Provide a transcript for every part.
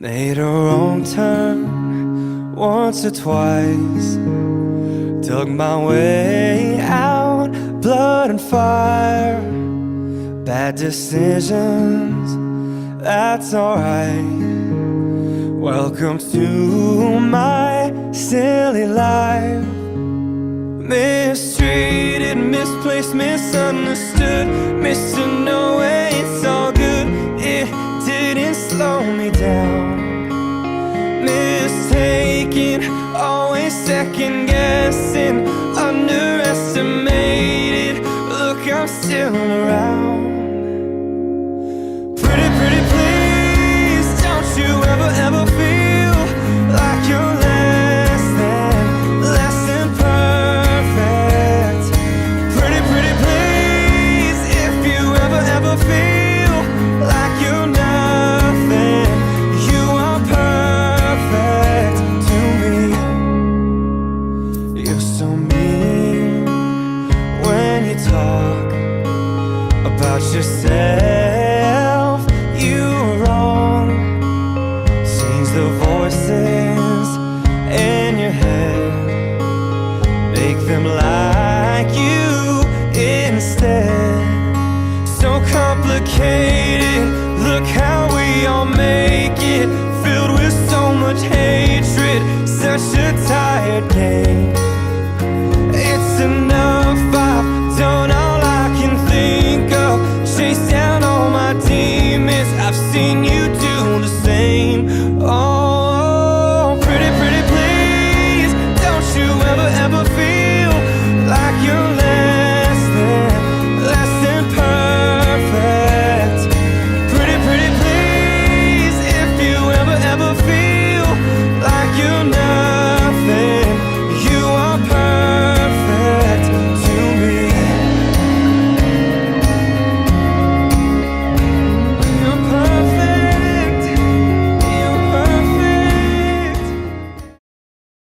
Made a wrong turn once or twice, dug my way out, blood and fire. Bad decisions, that's alright. Welcome to my silly life. Mistreated, misplaced, misunderstood, Mr. No Way, it's all good. It didn't slow me down. Mistaken, always second guessing, underestimated. Look, I'm still around. Pretty, pretty please, don't you ever feel like you're less than perfect. Pretty, pretty please, if you ever feel like you're nothing, you are perfect to me. You're so mean when you talk about yourself. You were wrong. Change the voices in your head, make them like you instead. So complicated, look how we all make it, filled with so much hatred, such a tired game. It's enough, I've done all I can think of, chased down all my demons, I've seen you do the same. Oh, pretty, pretty please, don't you ever feel like you're less than perfect. Pretty, pretty please, if you ever feel like you're nothing, you are perfect to me. You're perfect, you're perfect.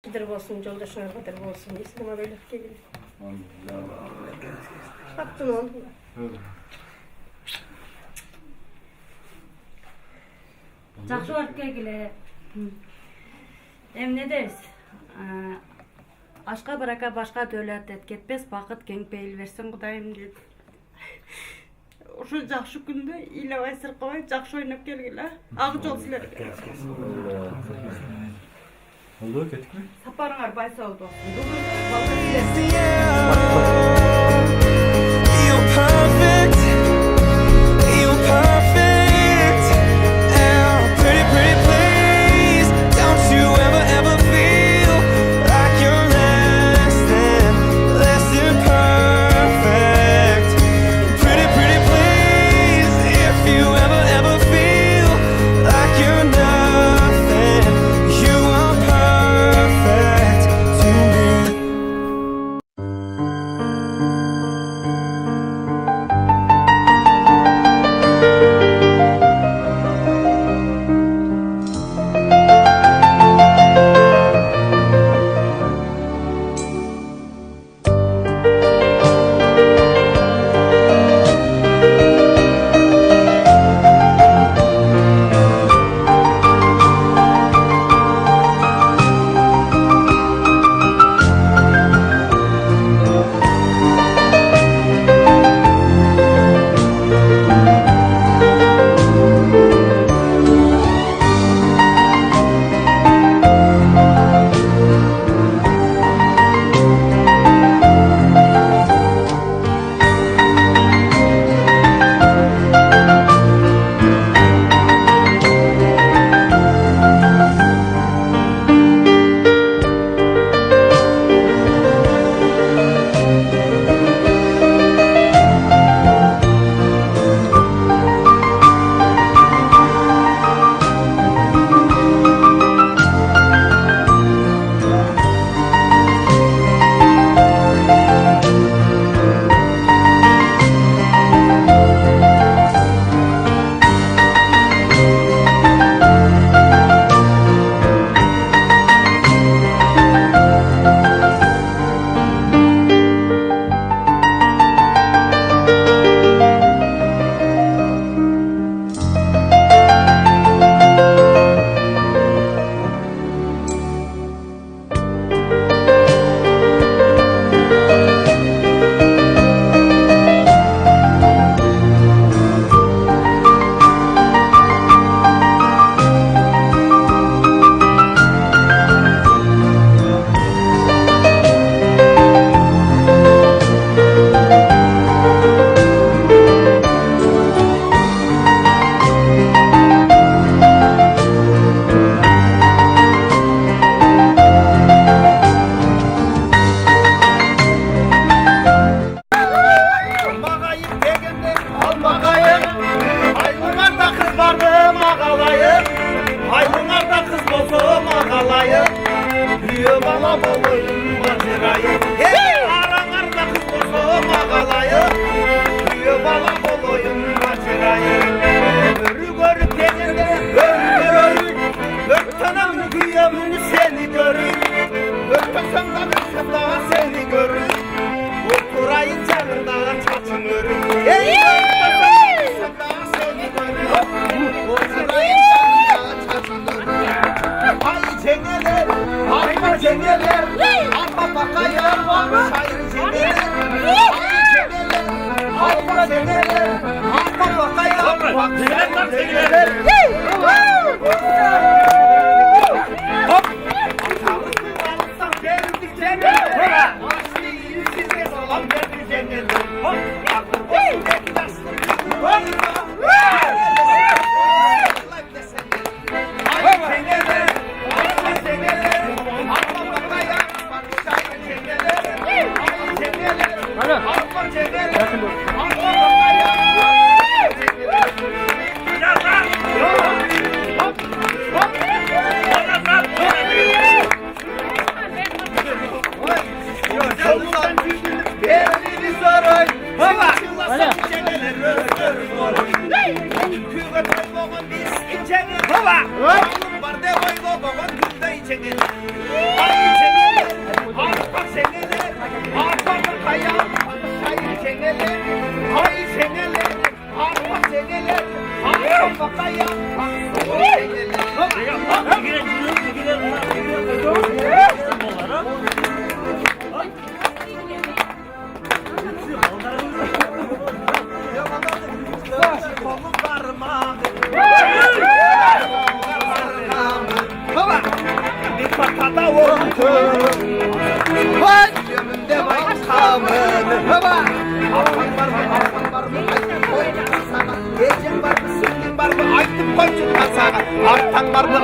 Gider olsun, yoldaşına kadar olsun. İslam'a böyle gelin. Baktın oldu. Жақсы барып келгиле. Эмне дейбиз? Ашка барака башка дөлөт кетпес, бакыт кең пейил берсин Кудайым дейт. Ошо жакшы күндө ыйлабай сыркабай жакшы ойноп келгиле. Ак жол силерге. Oldu, kettik mi? Сапарыңар байсал болсун. You're perfect, you're perfect. And pretty, pretty please, don't you ever feel like you're less than perfect. Pretty, pretty please, if you ever feel like you're nothing, you are perfect to me. cengeler, arpa bakayım, şair cengeler, arpa cengeler, arpa bakayım, cengeler. Hop! Alsam geldik cengeler, açtı size salam geldik cengeler. Hop!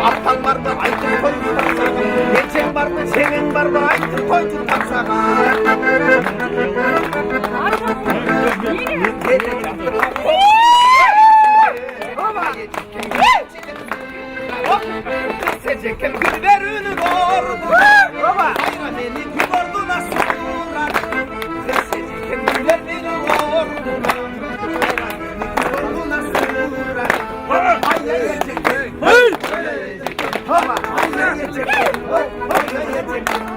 Artan var mı, aytın koydum sana. Geçen var mı, senin var mı, aytın koydum sana. Kesecekler gülberünü doğurdu. Hayran eli gübordu nasıl durar. Kesecekler gülberünü doğurdu. Hayran eli gübordu nasıl durar. Ay yiyecekler. Hava, ay yiyecekler. Ay yiyecekler.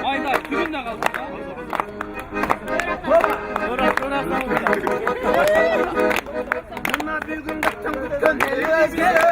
Ayda kimin de kaldı? Bunlar bir gün gittim gittim elimizge.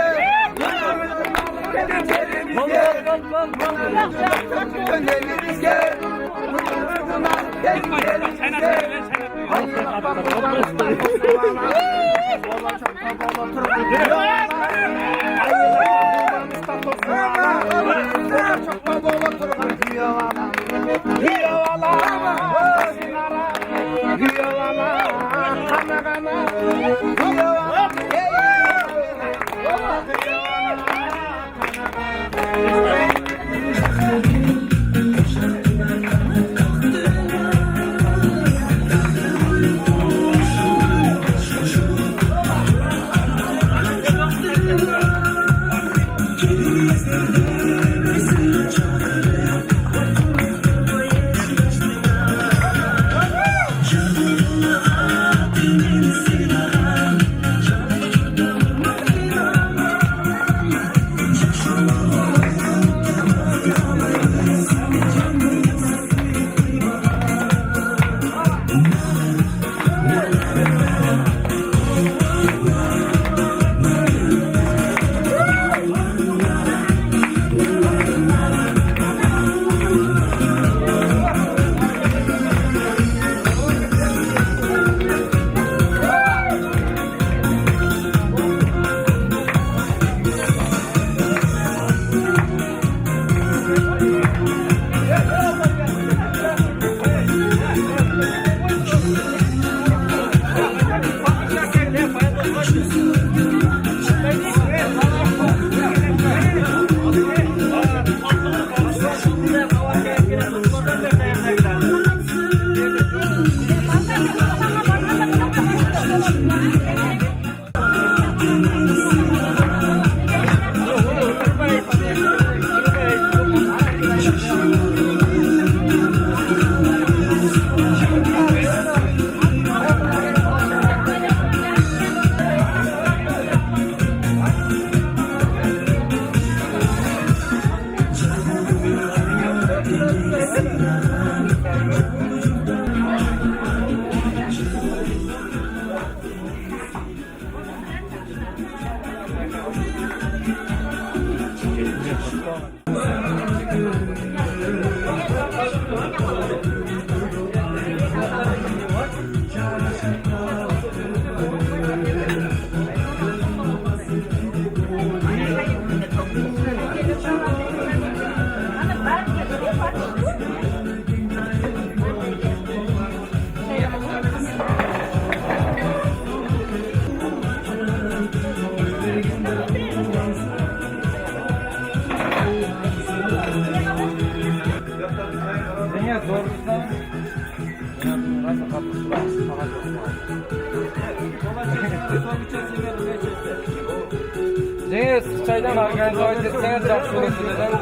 Cengiz çaydan organize etseniz yaxshi bo'ladi.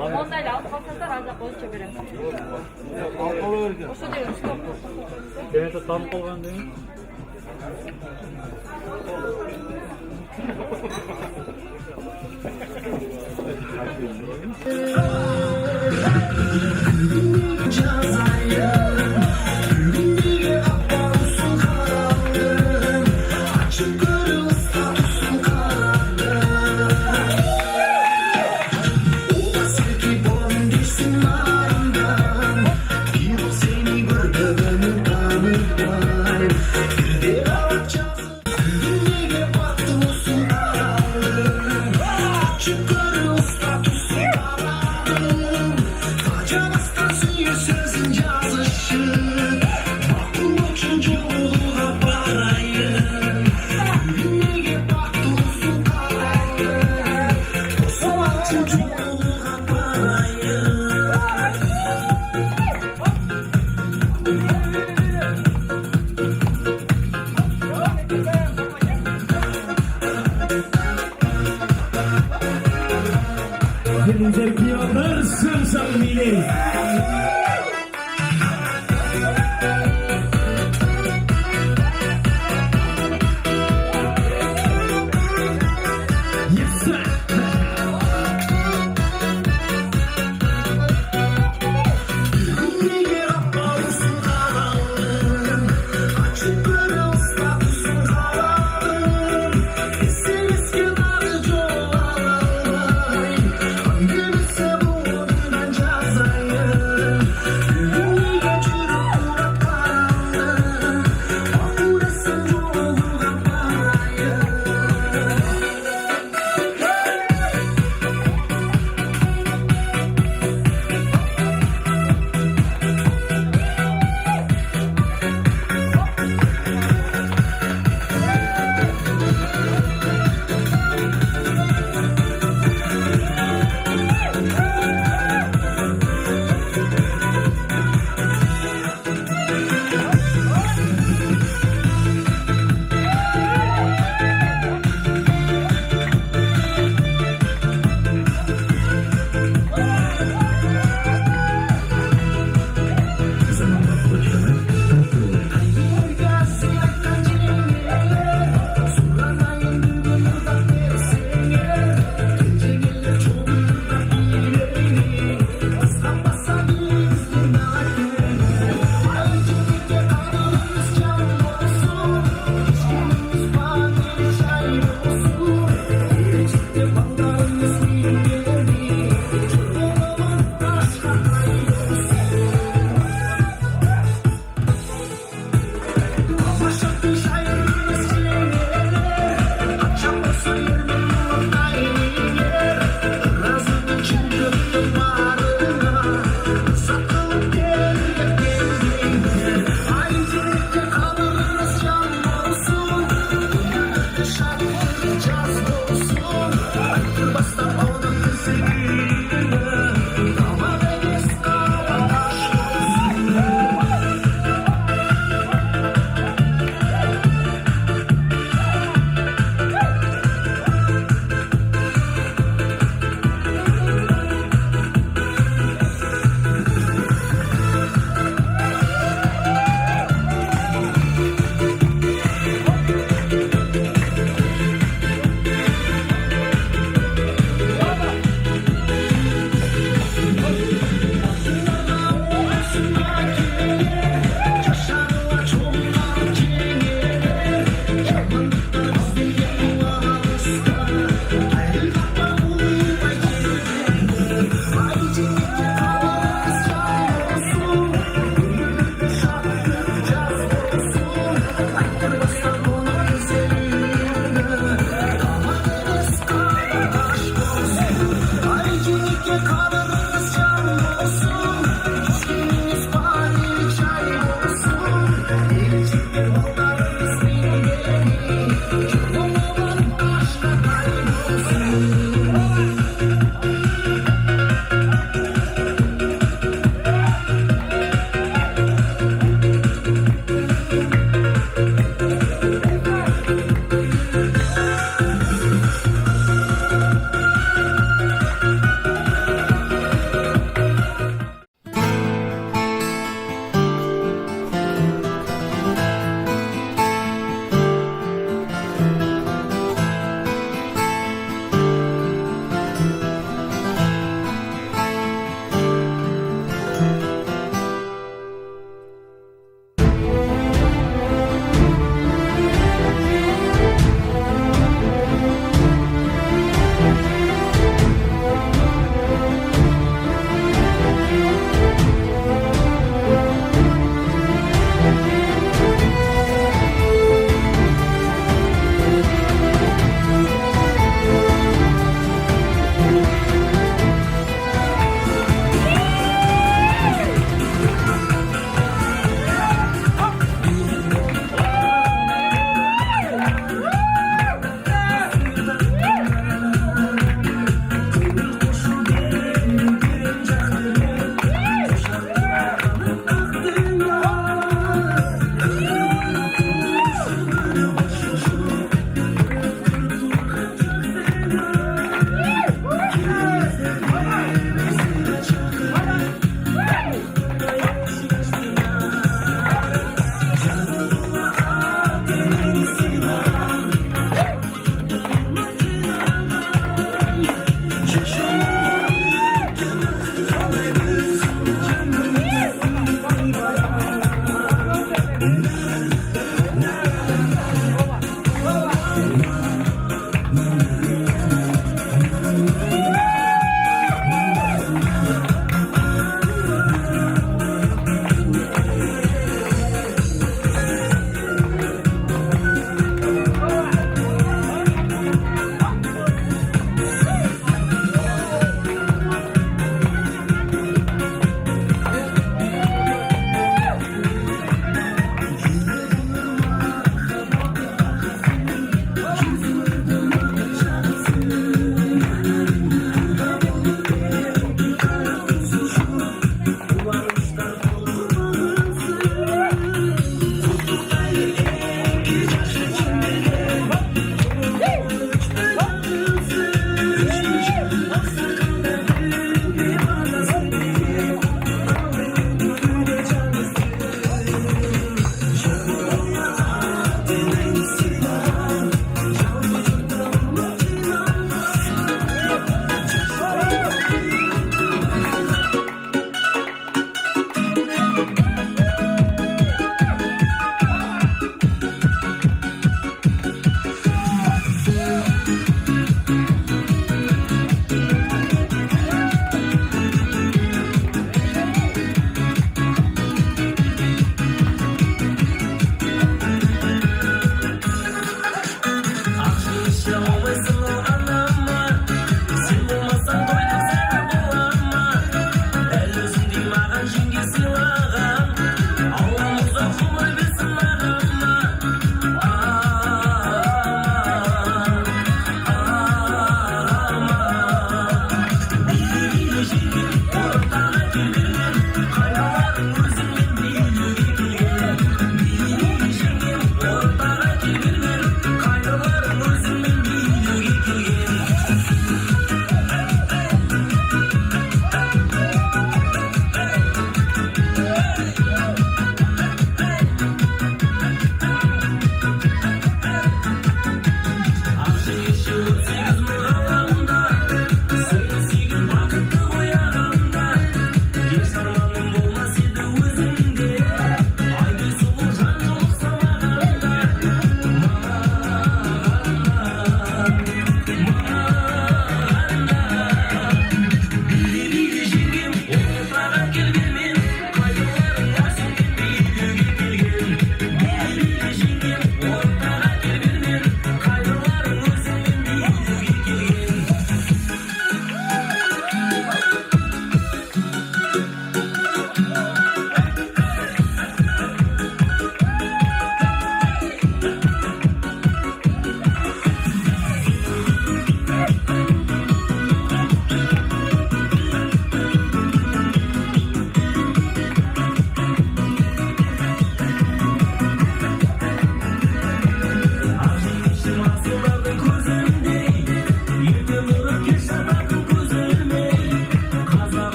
Ondayla alıp kalkarsan ancak onu çevirelim. Boşa değil, stop. Evet, tam kolgan değil mi? Zevki alırsın sen beni.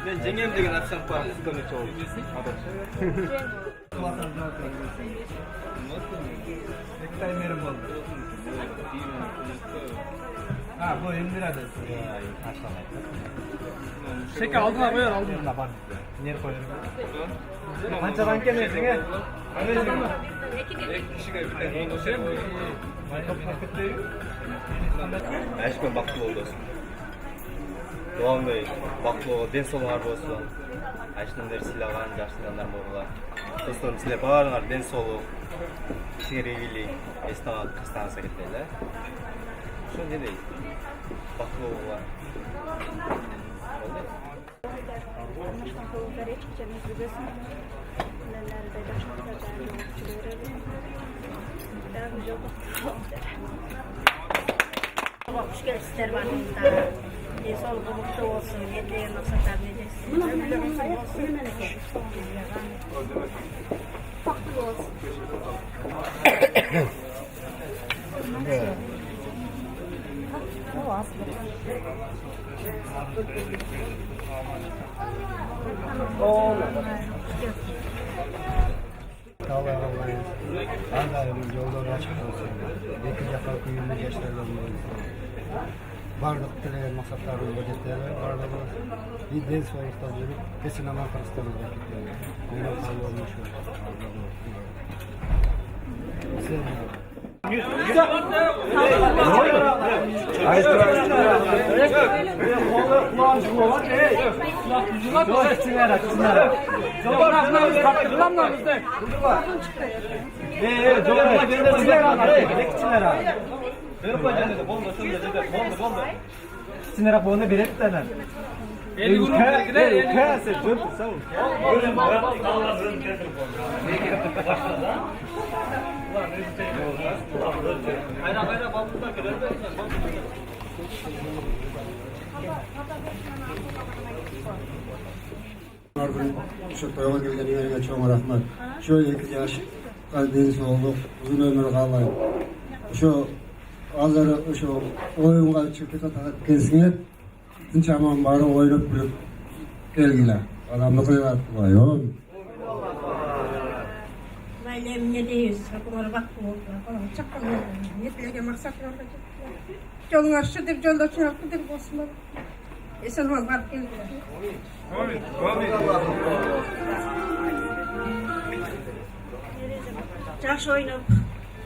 Ben Cengem деген акчаны коям, сизге нече болду? Таймерим болду. Bu Emdira'da Şeker aldığına koyar aldın. Nere koyuyorum? Kançadan kelesing e? Aşkım baktı oldu. Doğan Bey, baktı oldu. Den solu var olsun. Aşkımlar silahlan, yaşlılar boğular. Dostlarım size bağırlar, den solu. İşine revili, esnaf kıstansa gittiler. Şu ne değil? Baktı oldular. Hoş geldinizler var burada. Sol bulukta olsun, yediğin maksatlar ne farklı olsun. Ağlarımız yolları açık olsun. İki defa kuyumlu gençlerle olsun. Bardıq dileyen maksatlarımız ödetleri bardığımız bir deniz soğukta durup kesin aman Kırıstan'ın vakitleri. Benim sağlı olmuş Sinirap onu biletler. Şu toyuna gelgenlerine çok rahmet. Şu 2 yaş deniz olduk, uzun ömür kalayım. Şu azarı şu oyunga çıkıp atıp keskinip inşaman bari oynayıp bilip gelgiler. Adamlık yaptı bayım. Ailem ne deyiz? Bunlara bak bu. Çakal. Yetlege maksatlar da. Yolun aşçı dip yolda çıraktı dip olsunlar. Esen var bak geldi.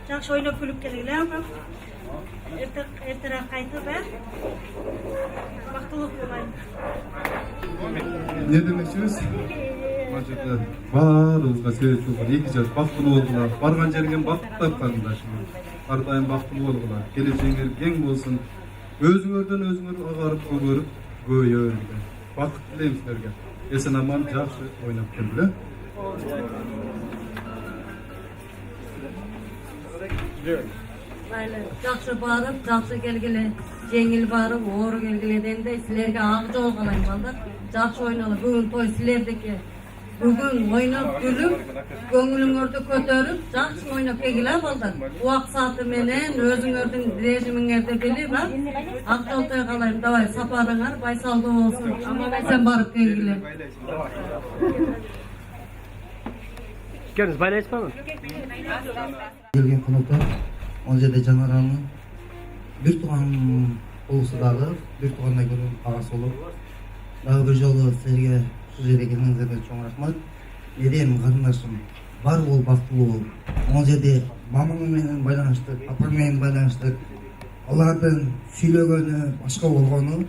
Жақсы ойнап күліп келгілер апам. Ertaroq qaytib vaqtlilik bo'laylik. Ne demeksiniz? Hacıklar, barımızga sebep oldular. 2 yaş baktılı oldular. Bargan jergen bakıp tapkanlar şimdi. Ardayım baktılı oldular. Geleceğiniz gen bolsun. Özüңөрдөн özüңөр agarıp kөгөрüp göğüyorlar. Bakıp dileyim sizlerge. Esen aman жақсы oynap keldiler. Жақсы барып, жақсы келгіле, жеңіл барып, оры келгіледен де сілерге ақ жол қалайым балдар. Жақсы ойналы, бүгін той сілердеке. Бүгін ойнап күліп, көңіліңөрді көтеріп, жақсы ойнап келгіле балдар. Уақ саты менен, өзіңөрдің режиміңерді біліп, ақ жол той қалайым. Давай, сапарыңар, байсалды болсын. Сен барып келгіле. Kendiniz baylayız mı? Gelgen konuklar, o жерде Жанараның bir туған болысы дағы, bir туғаннан көрген ағасы болып, дағы бір жолы сіздерге şu жерге келгеніңіздерге чоң рахмат. Неден қарындашым, бар бол, бақытлы бол. Ол жерде мамаңмен байланыштық, апаңмен байланыштық. Олардың сөйлегені башқа болғаны,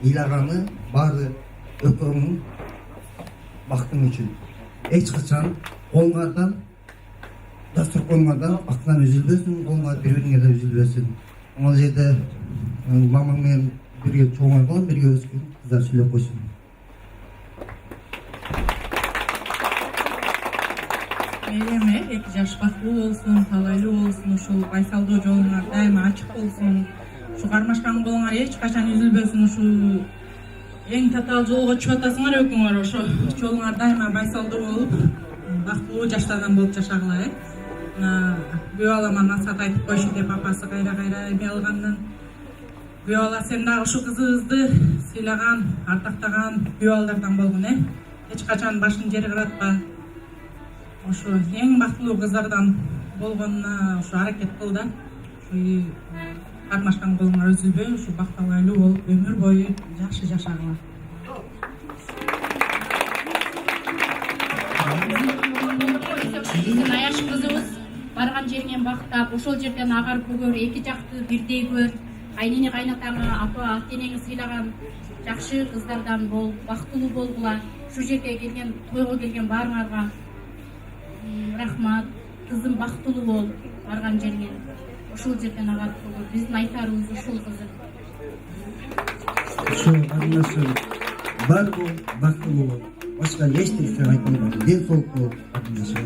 илағаны бары өкімнің бақытың үшін. Ешқашан қолыңардан, дастыр қолыңардан бақытынан үзілбесін, қолыңар бір-біріңерде үзілбесін. Ол жерде мамаңмен бірге чоң болған, бірге өскен қыздар сөйлеп қойсын. Eyleme, 2 yaş baklı olsun, talaylı olsun, şu baysaldı yoluna daima açık olsun. Şu karmaşkan koluna hiç kaçan üzülbesin, şu Эң татаал жолго чыгып атасыңар экөөңөр, ошо жолуңар дайыма байсалдуу болуп, бактылуу жаштардан болуп жашагыла, Күйөө балама насаат айтып койчу деп апасы кайра эме алгандан. Күйөө бала сен дагы ушу кызыбызды сыйлаган, артактаган күйөө балдардан болгон, Эч качан башын жери кыратпа. Ошо эң бактылуу кыздардан болгонуна ошо аракет кыл да. Кармашкан колуңар үзүлбөй, ушу бакталайлуу болуп өмүр бою жакшы жашагыла. Биздин аяш кызыбыз барган жеринен бактап, ошол жерден агар көгөр, эки жакты бирдей көр, кайнене кайнатаңы, апа, ата-энеңи сыйлаган жакшы кыздардан бол, бактылуу болгула. Ушул жерге келген, тойго келген баарыңарга рахмат. Кызым бактылуу бол, барган жеринен. Ошол жерден агар көгөр. Биздин айтарыбыз ушул кызым. Ошо карындашым бар бол, бактылуу бол. Башка эч нерсе айтпайм. Ден соолук бол, карындашым.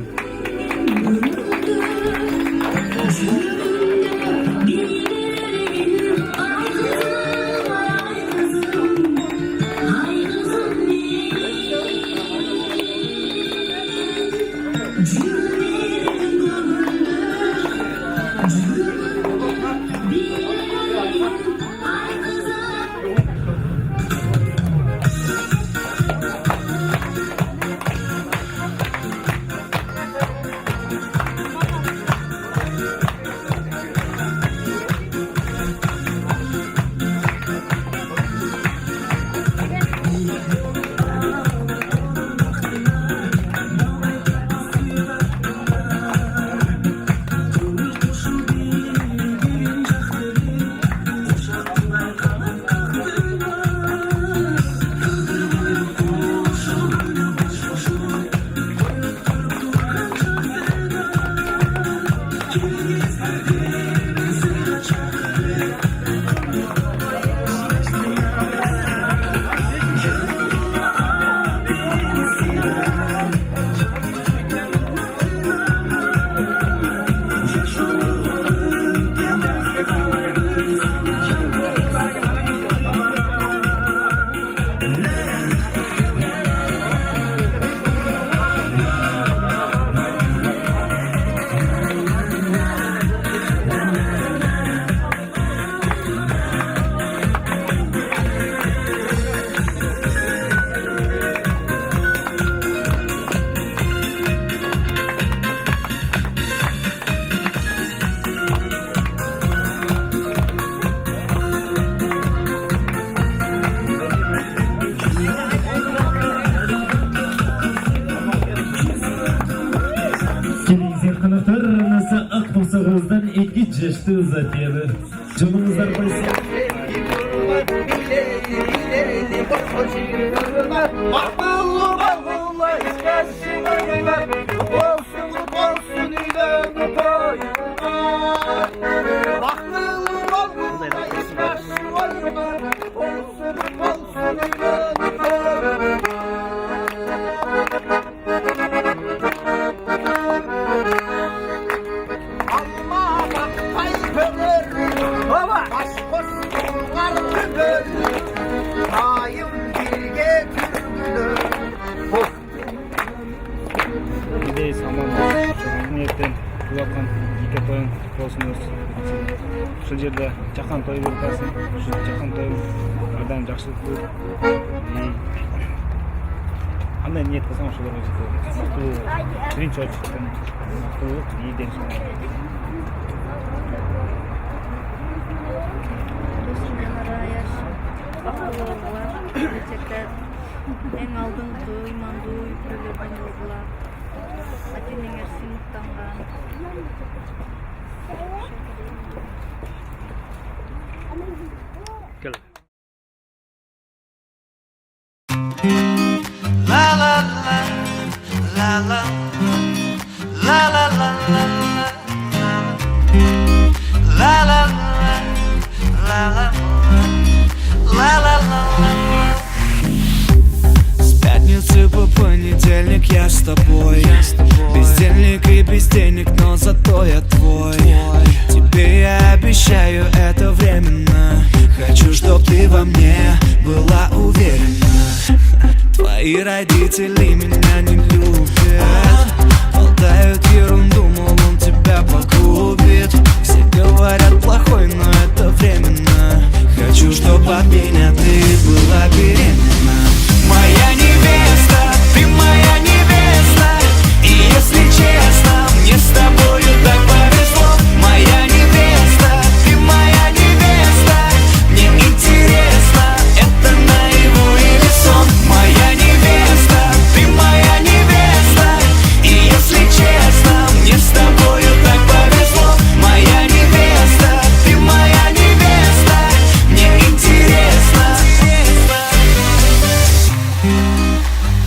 Akbosağızdan etki çeşitli uzatıyordu. Canımızlar baysa. Ушул жерде жакан той болуп атасың. Ушул жакан той абдан жакшылыктуу. Кандай ниет кылсаң ошолорго жетет. Бактылуу биринчи очуктан бактылуулук, ийден соң. Бактылуу болгула, келечекте эң алдыңкы ыймандуу өлкөлөрдөн болгула. Ата-энеңер сыймыктанган. La la la la la la la la la la la la la la. С пятницы по понедельник я с тобой. Бездельник и без денег, но зато я твой. Тебе я обещаю, это временно. Хочу, чтоб ты во мне была уверена. Твои родители меня не любят, болтают ерунду, мол, он тебя погубит. Все говорят плохой, но это временно. Хочу, чтоб от меня ты была беременна. Моя невеста, ты моя невеста. И если честно, мне с тобою так повезло. Моя невеста, ты моя невеста. Мне интересно, это наяву или сон. Моя невеста, ты моя невеста. И если честно, мне с тобою так повезло. Моя невеста, ты моя невеста. Мне интересно.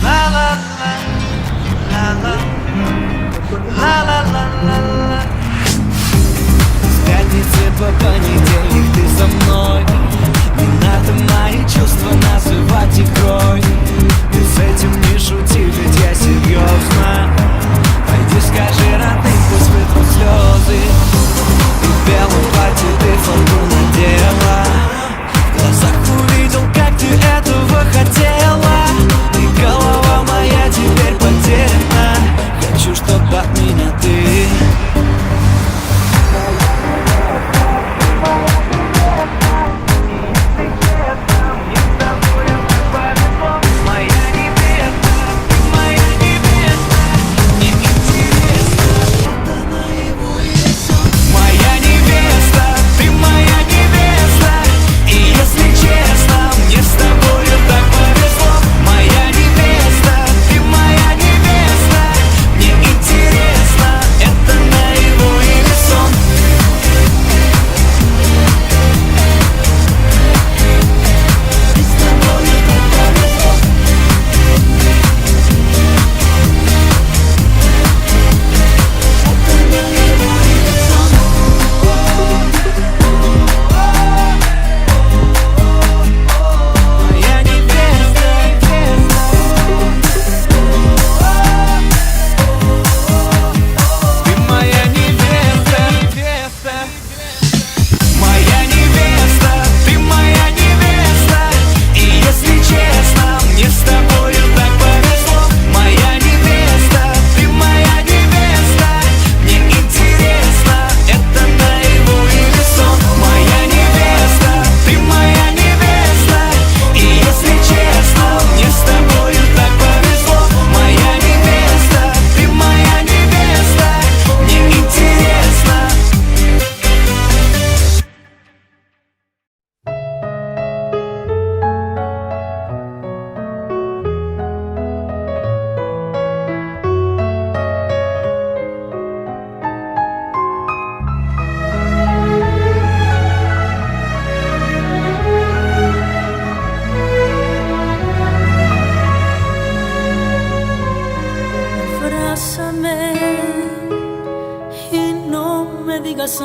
Ла-ла-ла, ла-ла, ла-ла-ла-ла-ла. С пятницы по понедельник ты со мной. Не надо мои чувства называть игрой. Ты с этим не шути, ведь я серьезно. Пойди скажи родным, пусть вытрут слезы. И в белом платье ты фату надела. В глазах увидел, как ты этого хотела. И голова моя теперь потеряна. Хочу, чтоб от меня ты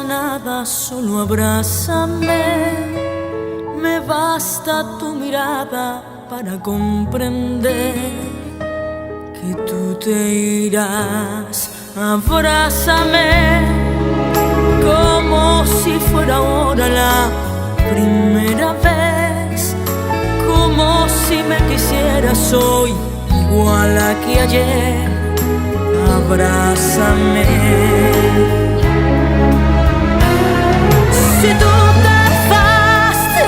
nada, solo abrázame. Me basta tu mirada para comprender que tú te irás. Abrázame como si fuera ahora la primera vez, como si me quisieras hoy igual a que ayer. Abrázame. Si tú te vas, te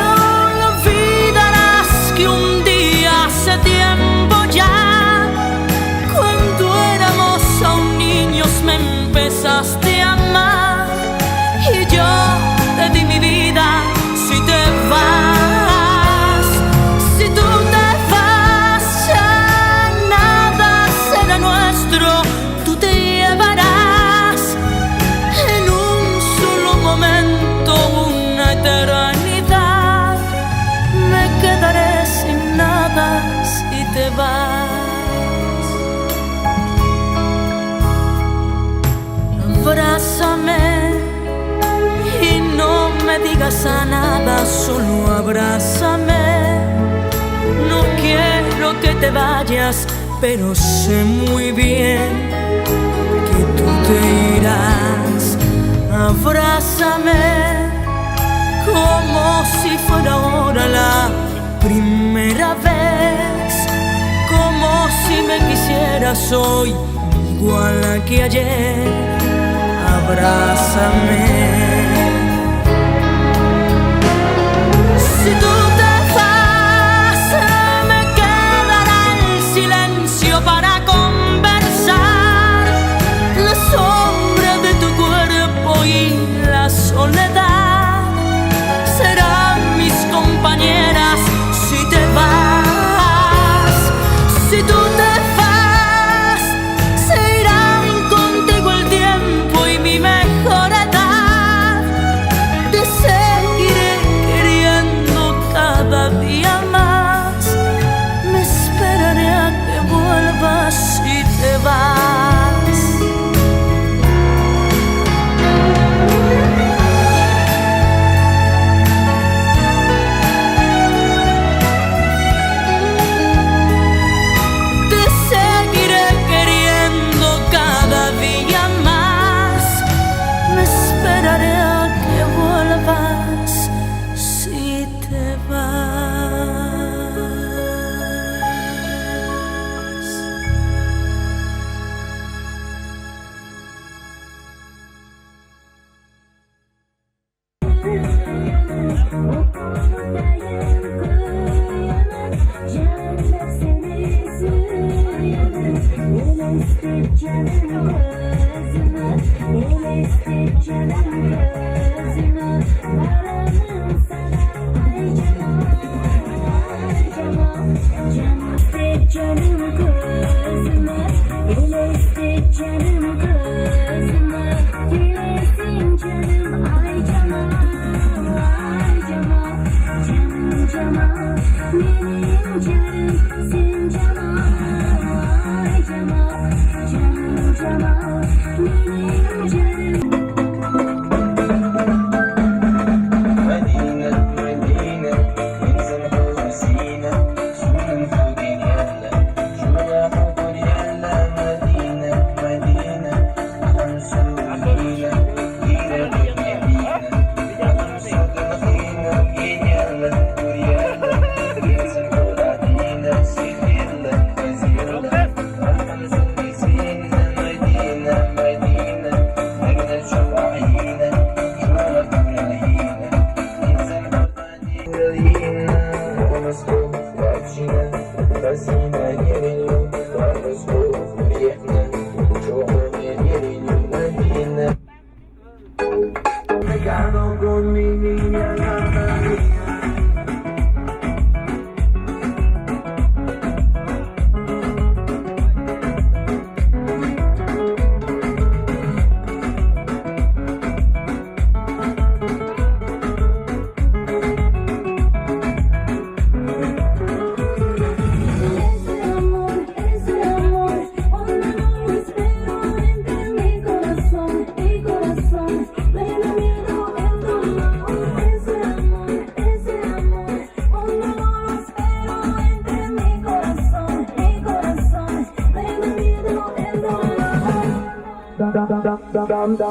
olvidarás que un día hace tiempo ya, cuando éramos aún niños, me empezaste a amar y yo te di mi vida. Si te vas, si tú te vas, ya nada será nuestro. Tú te llevarás en un solo momento una eternidad. Me quedaré sin nada si te vas. Abrázame y no me digas a nada, solo abrázame. No quiero que te vayas, pero sé muy bien que tú te irás. Abrázame como si fuera ahora la primera vez, como si me quisieras hoy igual a que ayer. Abrázame. Si tú te vas, me quedará el silencio para conversar, la sombra de tu cuerpo y la soledad serán mis compañeras si te vas. Si tú te vas, se irán contigo el tiempo y mi mejor edad. Te seguiré queriendo cada día más. Me esperaré a que vuelvas si te vas.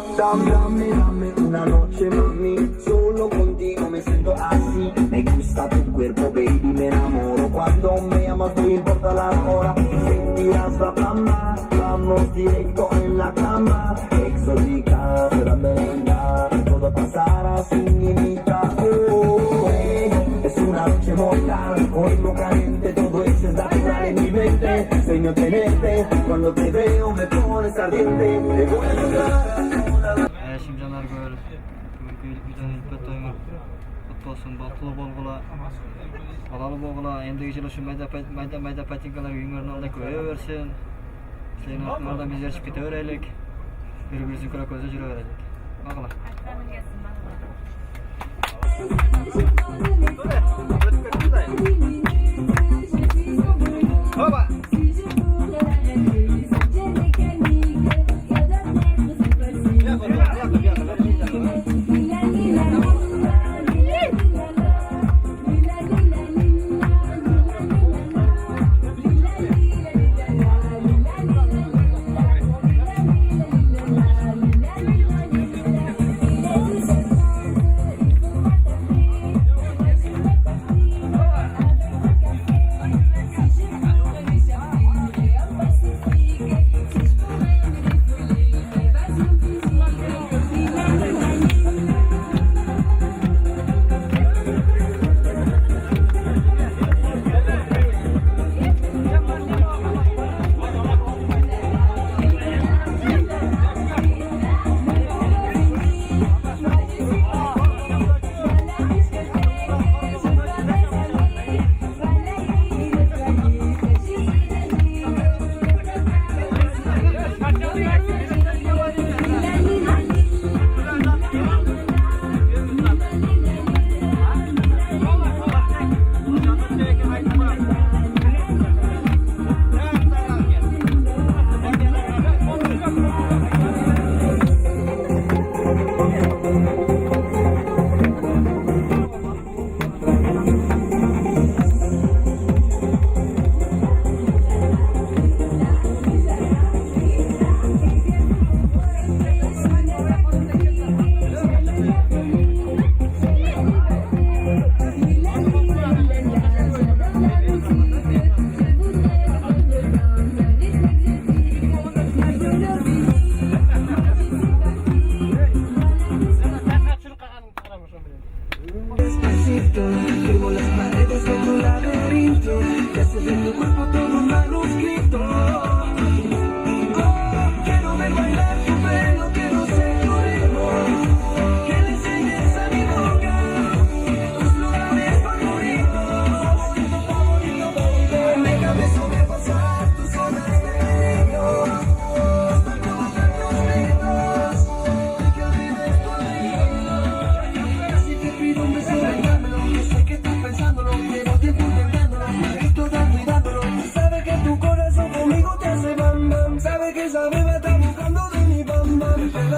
Dame una noche, mami, solo contigo me siento así. Me gusta tu cuerpo, baby, me enamoro. Cuando me llamas no importa la hora. Sentirás la fama, vamos directo en la cama. Exótica, será merenga, todo pasará sin imitación. Es una noche mortal, oigo caliente, todo eso es natural en mi mente. Sueño tenerte, cuando te veo me pones ardiente. Te voy a lograr. Шимжан Аргөл бүгүнкү видеонун көтөңү кут болсун, бактылуу болгула, балалуу болгула. Эндиги жылы ушу майда патинкалар үйүңөрдүн алдында көбөйө берсин. Силердин артыңардан биз еришип кете берелик. Бири-бирибиздин көрө көзү жүрө берелик. Магыла. Оба!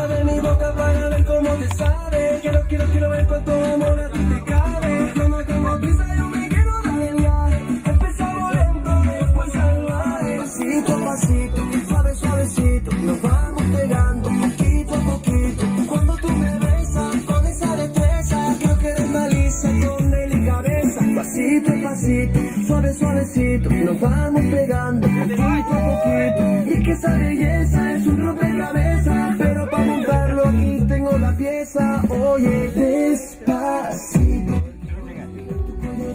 ver mi boca para ver cómo te sabe. Quiero ver cuánto amor a ti te cabe. Yo no tengo prisa, yo me quiero dar el viaje. Empezamos lento, después salvaje. Pasito a pasito, suavecito, nos vamos pegando poquito a poquito. Cuando tú me besas con esa destreza, creo que eres malicia con delicadeza. Pasito a pasito, suavecito, nos vamos pegando poquito a poquito. Y es que esa belleza es un rompecabezas, pero para montarlo aquí tengo la pieza. Oye, despacito,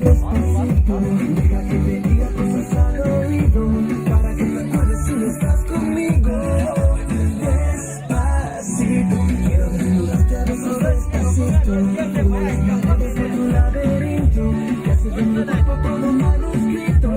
despacito, deja que te diga cosas al oído, para que te acuerdes si no estás conmigo. Despacito, quiero desnudarte a besos despacito, como las paredes de tu laberinto, casi de tu cuerpo todo manuscrito.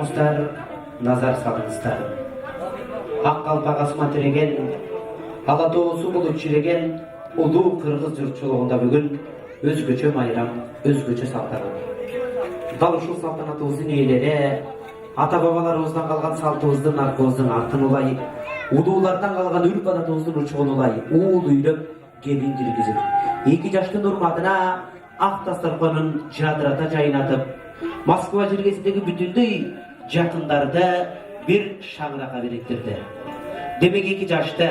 туруңуздар, назар салыңыздар. Ак калпак асман тиреген, ала тоосу болуп чиреген улуу кыргыз журтчулугунда бүгүн өзгөчө майрам, өзгөчө салтанат. Дал ушул салтанатыбыздын ээлери ата бабаларыбыздан калган салтыбыздын аркыбыздын артын улай, улуулардан калган үрп адатыбыздын учугун улай, уул үйлөп келин киргизип, 2 жаштын урматына ак дасторконун жадырата жайнатып, Москва жергесиндеги бүтүндөй жакындарды бир шаңыракка бириктирди. Демек 2 жашты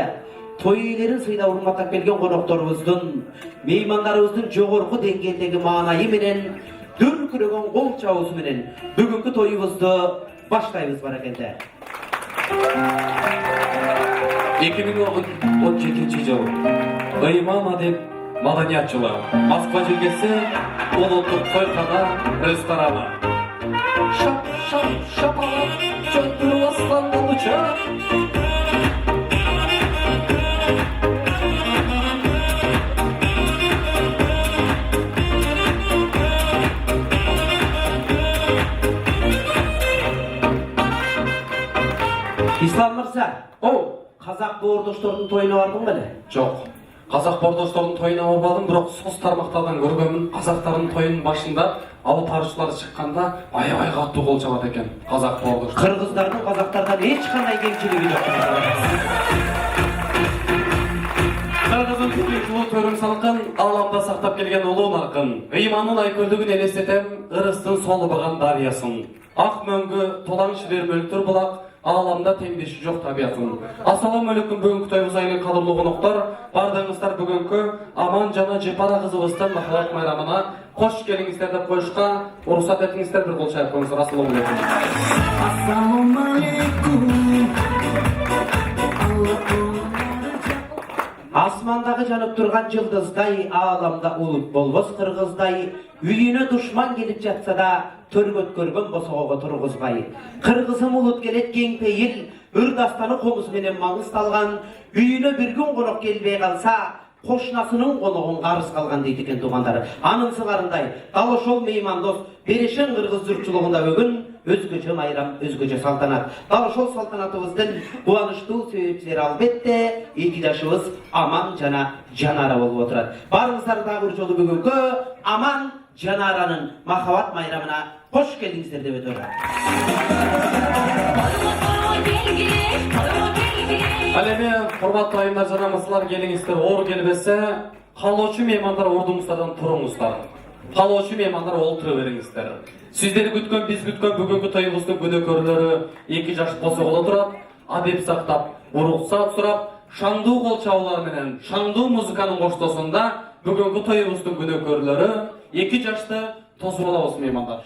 той ээлерин сыйда урматтап келген конокторубуздун, меймандарыбыздын жогорку деңгээлдеги маанайы менен, дүркүрөгөн кол чабуусу менен бүгүнкү тоюбузду баштайбыз баракелде. 2017 жыл ыйман адеп маданият жылы. Москва жергесі улуттук тойкана рестораны. Шап шапалап чөндүрүп аспан болуча. Ислам мырза, казак боордоштордун тоюна бардың беле? Жок. Казак боордоштордун тоюна барбадым, бирок соц тармактардан көргөнмүн. Казактардын тоюнун башында алып баруучулар чыкканда аябай катуу кол чабат экен. Казак боордоштор. Кыргыздардын казактардан эч кандай кемчилиги жок. Кыргыздын улуу төрүм салкын, ааламда сактап келген улуу наркын. Ыймандын айкөлдүгүн элестетем, ырыстын солубаган дарыясын. Ак мөңгү толаң ширер мөлтүр булак, ааламда теңдеши жок табиятын. Ассаламу алейкум, бүгүнкү тоюбуз айылы кадырлуу коноктор, бардыгыңыздар бүгүнкү Аман жана Жепара кызыбыздын махабат майрамына кош келиңиздер деп коюшка уруксат этиңиздер, бир кол чайып коюңуздар. Ассаламу алейкум. Ассаламу алейкум. Асмандагы жанып турган жылдыздай, ааламда улут болбос кыргыздай, үйүнө душман келип жатса да, төргөт көргөн босогого тургузбай. Кыргызым улут келет кең пейил, ырдастаны комуз менен маңыздалган, үйүнө бир күн конок келбей калса, кошунасынын коногун карыз калган дейт экен туугандар. Анын сыңарындай, дал ошол меймандос берешен кыргыз журтчулугунда бүгүн өзгөчө майрам, өзгөчө салтанат. Дал ошол салтанатыбыздын кубанычтуу себепчилери албетте 2 жашыбыз Аман жана Жанара болуп отурат. Барыңыздар дагы бир жолу бүгүнкү Аман Жанаранын махабат майрамына кош келиңиздер деп өтөм. Ал эми урматтуу айымдар жана мырзалар, келиңиздер. Оор келбесе, калоочу меймандар ордуңуздардан туруңуздар. Калоочу меймандар олтура бериңиздер. Сиздерди күткөн, биз күткөн бүгүнкү тоюбуздун күнөөкөрлөрү 2 жаш босогодо турат, адеп сактап, уруксат сурап, шаңдуу кол чабуулар менен, шаңдуу музыканын коштоосунда бүгүнкү тоюбуздун күнөөкөрлөрү 2 жашты тосуп алабыз меймандар.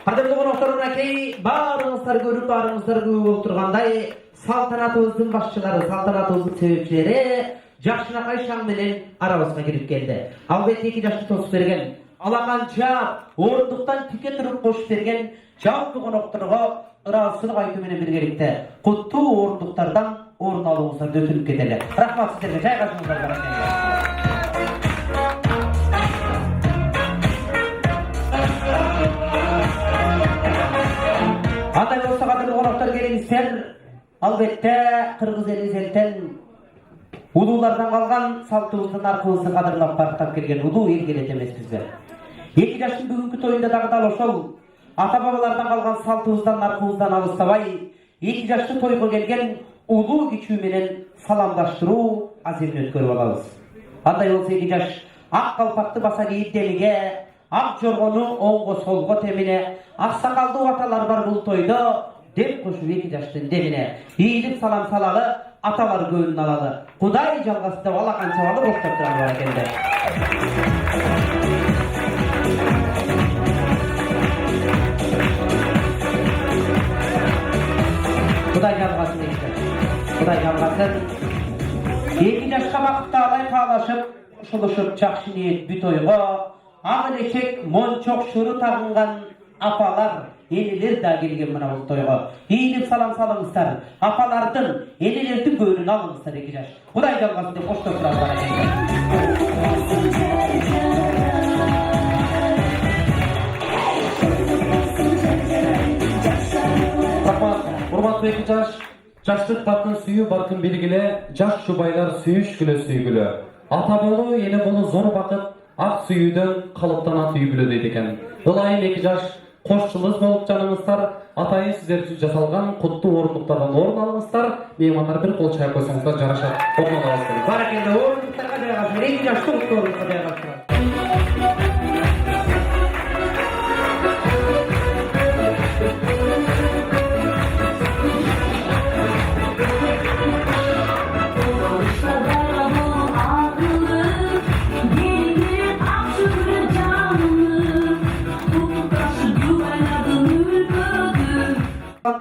Кадырлуу конокторуна кей баарыңыздар көрүп, баарыңыздар күбө болуп тургандай, салтанатыбыздын башчылары, салтанатыбыздын себепчилери жакшынакай шаң менен арабызга кирип келди. Албетте 2 жашты тосуп берген, алаган жаап, орындуктан тике туруп кошуп берген жалпы конокторго ыраазычылык айтуу менен биргеликте куттуу орындуктардан орун алууңуздарды өтүнүп кетели. Рахмат сиздерге, жайгашыңыздар баракелде. Андай болса кадырлуу коноктор, келиңиздер. Albatta, Qırgız eli zelten ulуулардан калган салтыбыздын аркыбызды кадырлап барктап келген улуу эл келет эмеспизби? 2 жаштын бүгүнкү тоюнда дагы дал ошол ата-бабалардан калган салтыбыздан аркыбыздан алыстабай 2 жашты тойго келген улуу кичүү менен саламдаштыруу азирин өткөрүп алабыз. Андай болсо 2 жаш ак калпакты баса кийип демиге, ак жоргону оңго солго темине, ак сакалдуу аталар бар бул тойдо деп кошуп 2 жаштын демине ийилип салам салалы, аталар көңүлүн алалы. Кудай жалгасы деп ала канча алып октоп турат бар экенде. Кудай жалгасын экен. Кудай жалгасын. 2 жашка бакытта алай каалашып, ушулушуп жакшы ниет бүт ойго, ак элекек мончок шыры тагынган апалар, энелер да келген мына бул тойго. Ийилип салам салыңыздар. Апалардын, энелердин көңүлүн алыңыздар 2 жаш. Кудай жалгасын деп коштоп турат бар экен. Урматтуу 2 жаш, жаштык бактын сүйүү баркын белгиле, жаш жубайлар сүйүшкүлө сүйгүлө. Ата болуу, эне болуу зор бакыт, ак сүйүүдөн калыптана түйгүлө дейт экен. Ылайым 2 жаш кош жылыз болуп жаныңыздар, атайын сиздер үчүн жасалган куттуу орундуктардан орун алыңыздар. Меймандар бир кол чай койсоңуздар жарашат. Орун алыңыздар. Баракелде орундуктарга жайгашыңдар. 2 жаштын орундуктарга жайгашыңдар.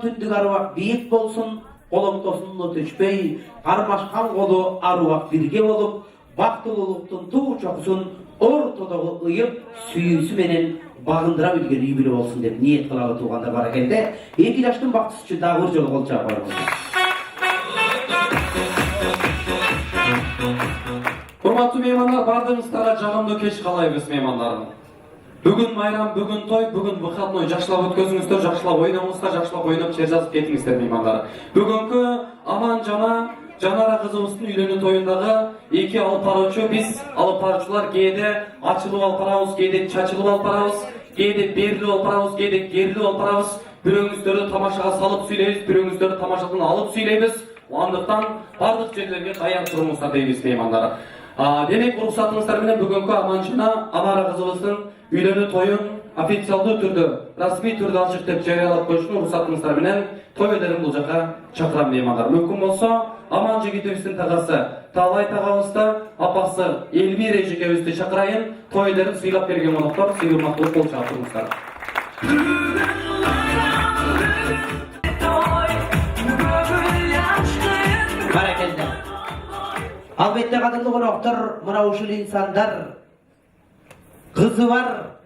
Түндүк аруак бийик болсун, колоңтосун өтүшпөй, кармашкан колу аруак бирге болуп, бактылуулуктун туу чокусун ортодогу ыйып, сүйүүсү менен багындыра билген үй бүлө болсун деп ниет кылабы туугандар бар экенде. 2 жаштын бактысы үчүн дагы бир жолу кол чаап барыңыз. Урматтуу меймандар, бардыгыңыздарга жагымдуу кеч каалайбыз меймандарым. Бүгүн майрам, бүгүн той, бүгүн выходной жакшылап өткөзүңүздөр, жакшылап ойноңуздар, жакшылап ойноп чер жазып кетиңиздер меймандар. Бүгүнкү Аман жана Жанара кызыбыздын үйлөнүү тоюндагы 2 алып баруучу, биз алып баруучулар кээде ачылып алып барабыз, кээде чачылып алып барабыз, кээде берилип алып барабыз, кээде керилип алып барабыз. Бирөөңүздөрдү тамашага салып сүйлөйбүз, бирөөңүздөрдү тамашадан алып сүйлөйбүз. Андыктан бардык жерлерге даяр туруңуздар дейбиз меймандар. Демек, уруксатыңыздар менен бүгүнкү Аман жана Анара кызыбыздын үйлөнүү тоюн официалдуу түрдө, расмий түрдө ачык деп жарыялап коюшун уруксатыңыздар менен той элерин бул жака чакырам меймандар. Мүмкүн болсо, Аман жигитибиздин тагасы Таалай тагабызды, апасы Элмира эжекебизди чакырайын, той элерин сыйлап берген коноктор, сыйырмактуу кол чаап туруңуздар. Баракелде. Албетте кадырлуу коноктор, мына ушул инсандар кызы бар,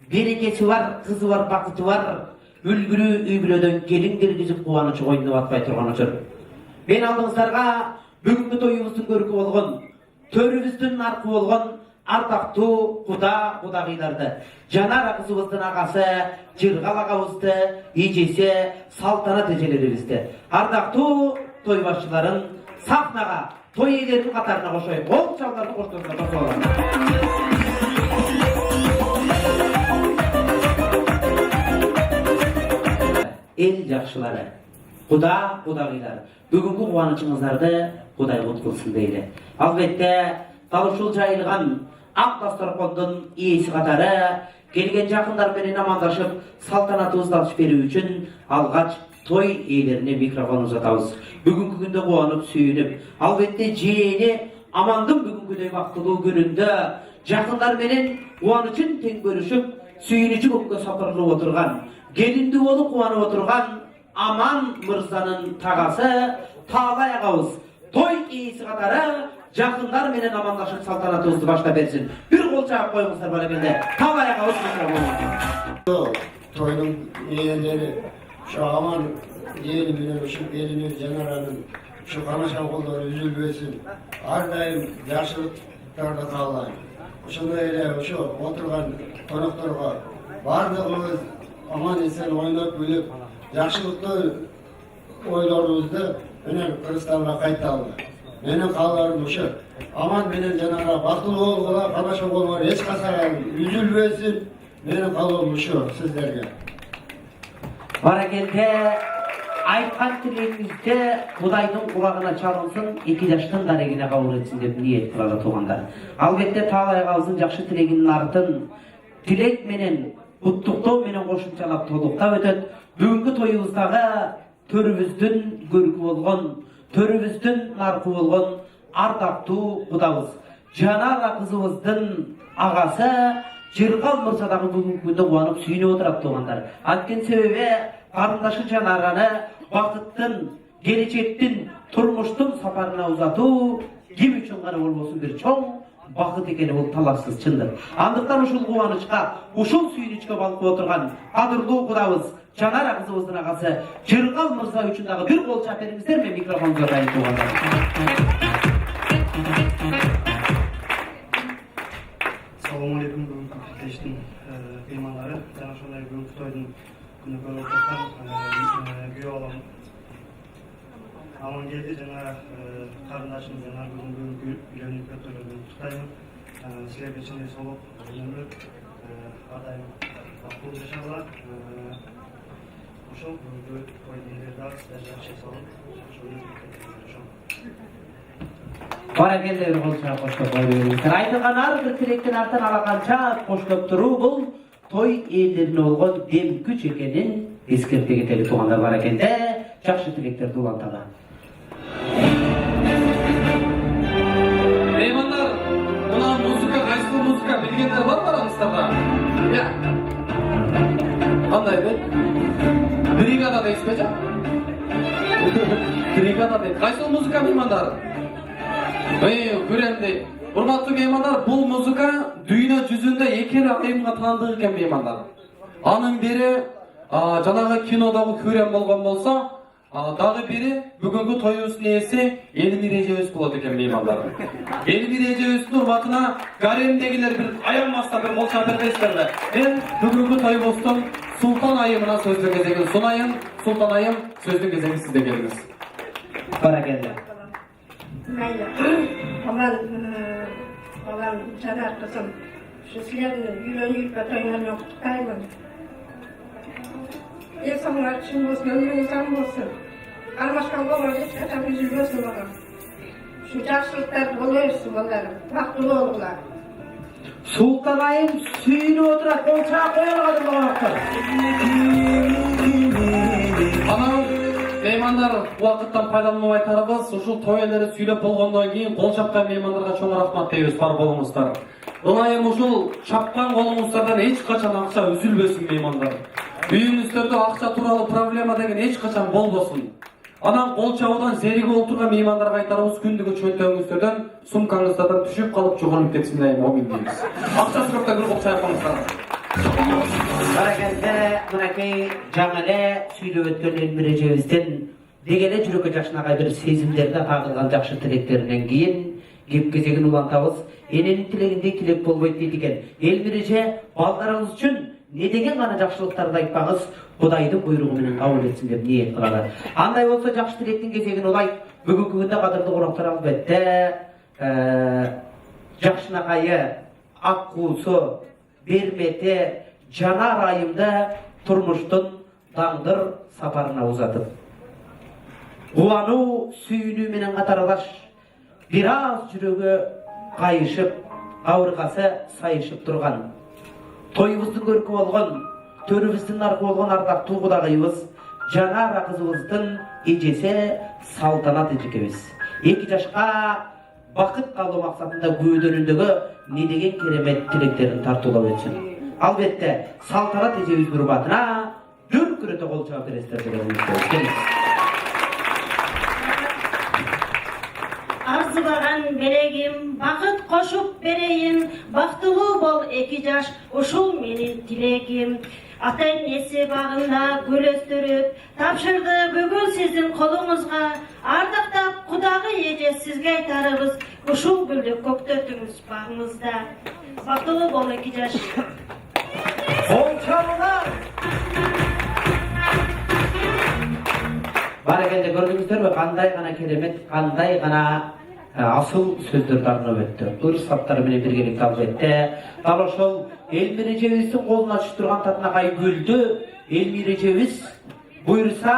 берекеси бар, кызы бар, бакыты бар, үлгүлүү үй бүлөдөн келин киргизип кубанычы койнуп атпай турган учур. Мен алдыңыздарга бүгүнкү тоюбуздун көркү болгон, төрүбүздүн аркы болгон ардактуу кудагыйларды, Жанара кызыбыздын агасы, Жыргал агабызды, эжеси, Салтанат эжелерибизди, ардактуу той башчыларын сахнага, той ээлеринин катарына кошоюп, кол чалгарды ортосуна тосуп алам. Эл жакшылары, кудагыйлар, бүгүнкү кубанычыңыздарды Кудай кут кылсын дейли. Албетте, дал ушул жайылган ак дасторкондун ээси катары келген жакындар менен амандашып, салтанатыбызды ачып берүү үчүн алгач той ээлерине микрофон узатабыз. Бүгүнкү күндө кубанып, сүйүнүп, албетте жээни Амандын бүгүнкүдөй бактылуу күнүндө жакындар менен кубанычын тең көрүшүп, сүйүнүчү көккө сапырылып отурган, келиндүү болуп кубанып отурган Аман мырзанын тагасы Таалай агабыз той ээси катары жакындар менен амандашып салтанатыбызды баштап берсин. Бир кол чаап коюңуздар бар экенде. Таалай агабыз микрофон. Тойдун ээлери ушу Аман эли менен ушу келини Жанаранын ушу канашан колдору үзүлбөсүн. Ар дайым жакшылыктарды каалайм. Ошондой эле ушу отурган конокторго бардыгыбыз аман эсен ойноп күлүп, жакшылыктуу ойлорубузду менен Кыргызстанга кайталы. Менин кааларым ушул. Аман менен жанагы бактылуу болгула, канаша болгула, эч качан үзүлбөсүн. Менин каалоом ушул сиздерге. Баракелде айтқан тілегіңізде Құдайдың құлағына чалынсын, 2 жаштың дарегіне қабыл етсін деп ниет қылады туғандар. Албетте талайыңыздың жақсы тілегінің артын тілек менен, құттықтау менен қошымшалап толықтап өтеді. Бүгінгі тойымыздағы төріміздің көркі болған, төріміздің нарқы болған ардақты құдамыз, Жанара қызымыздың ағасы Жырғал Мырзадағы бүгінгі күнде қуанып сүйініп отырады туғандар. Аткен себебі қарындашы Жанараны бақыттың, келешектің, тұрмыштың сапарына ұзату кім үшін ғана болмасын бір чоң бақыт екені ол талассыз шындық. Андықтан ушул қуанышқа, ушул сүйінішке балқып отырған қадірлі құдамыз Жанара қызымыздың ағасы Жырғал Мырза үшін дағы бір қол шаперіңіздер мен микрофонға дайын туғандар. Assalamualaikum бүгінгі кештің меймандары, жана ошондой бүгүнкү тойдун күнү көрүп жаткан күйөө балам аман келди. Жана карындашым жана бүгүнкү үйлөнүүгө тойлорун куттуктаймын. Силерге чындый соолук, өмүр, ар дайым бактылуу жашагыла. Ошол бүгүнкү тойдун дагы силер жакшы жасалып, Баракелде бір қолшаға қоштап қойыңыздар. Айтылған әрбір тілектен артын алақанша қоштап тұру бұл той елдеріне болған дем күш екенін ескерте кетелік туғандар. Баракелде жақсы тілектерді улантады. Меймандар, мына музыка, қайсыл музыка білгендер бар арамыздарда? Қандай бе? Бригада дейсіз бе жа? Бригада дейсіз. Қайсыл музыка меймандар? Көренді. Урматтуу меймандар, бұл музыка дүйнө жүзүндө 2 айымга таандык экен меймандар. Анын бири жанагы кинодогу көрен болгон болсо, дагы бири бүгүнкү тоюбуздун ээси Элмира эжебиз болот экен меймандар. Элмира эжебиздин урматына гаремдегилер бир аянбастан бир кол шапер берсеңер. Мен бүгүнкү тоюбуздун Султан айымына сөздүн кезеги сунайын. Султан айым сөздүн кезеги сизде келиңиз. Баракелде. Mayli. Balam Canar kızım. Şu sizlerle yürüyüp toylarına kutlayman. İnsanlar için olsun, ömrünüz tam olsun. Almaşkan olmadı, çaçak üzülüyorsun bana. Şu жақсылықтар болуyorsun onların. Baktılı olurlar. Sultan ayım suyunu oturak kolçağa koyalım bağırtlar. Меймандар, уақыттан пайдаланып айтарыбыз, ушул той элдери сүйлөп болгондон кийин кол чапкан меймандарга чоң рахмат дейбиз, бар болуңуздар. Ылайым ушул чапкан колуңуздардан эч качан акча үзүлбөсүн меймандар. Үйүңүздөрдө акча тууралуу проблема деген эч качан болбосун. Анан кол чабуудан зеригип отурган меймандарга айтарыбыз, күндүгү чөнтөгүңүздөрдөн, сумкаңыздардан түшүп калып чогулуп кетсин момин дейбиз. Акчасы жокта бир кол чай коюңуздар. Баракелде, мынакей жаңыле сүйлөп өткөн Элмира эжебизден дегеле жүрөккө жашынагай бир сезимдерди агылган жакшы тилектеринен кийин кеп кезегин улантабыз. Эненин тилегиндей тилек болбойт дейт экен. Элмира эже балдарыңыз үчүн не деген гана жакшылыктарды айтпаңыз, Кудайдын буйругу менен кабыл этсин деп ниет кылалы. Андай болсо жакшы тилектин кезегин улайт. Бүгүнкү күндө кадырлуу коноктор албетте жакшынакайы ак куусу бермете Жанар айымда турмуштун таңдыр сапарына узатып. Кубануу сүйүнүү менен катарлаш бир аз жүрөгү кайышып, кабыргасы сайышып турган. Тоюбуздун көркү болгон, төрүбүздүн наркы болгон ардактуу кудагыйыбыз Жанара кызыбыздын эжеси Салтанат эжекебиз. 2 жашка бакыт калуу максатында көөдөрүндөгү не деген керемет тилектерин тартуулап өтсүн. Албетте, Салтанат эжебиздин урматына дүркүрөтө кол чаап бересиздер деген үмүттөбүз. Арзыбаган белегим, бакыт кошуп берейин, бактылуу бол 2 жаш, ушул менин тилегим. Ата энеси багында гүл өстүрүп, тапшырды бүгүн сиздин колуңузга. Ардактап Кудагы эже сизге айтарыбыз, ушул гүлдү көктөтүңүз багыңызда. Бактылуу бол 2 жаш. Баракелде ayda gördüңүздөр кандай гана керемет, кандай гана асыл сөздөрдү арнап өттү. Ырсаттар менен биргеликте албетте. Дал ошол Элмир эжебиздин колуна түшүп турган татынакай гүлдү Элмир эжебиз буйруса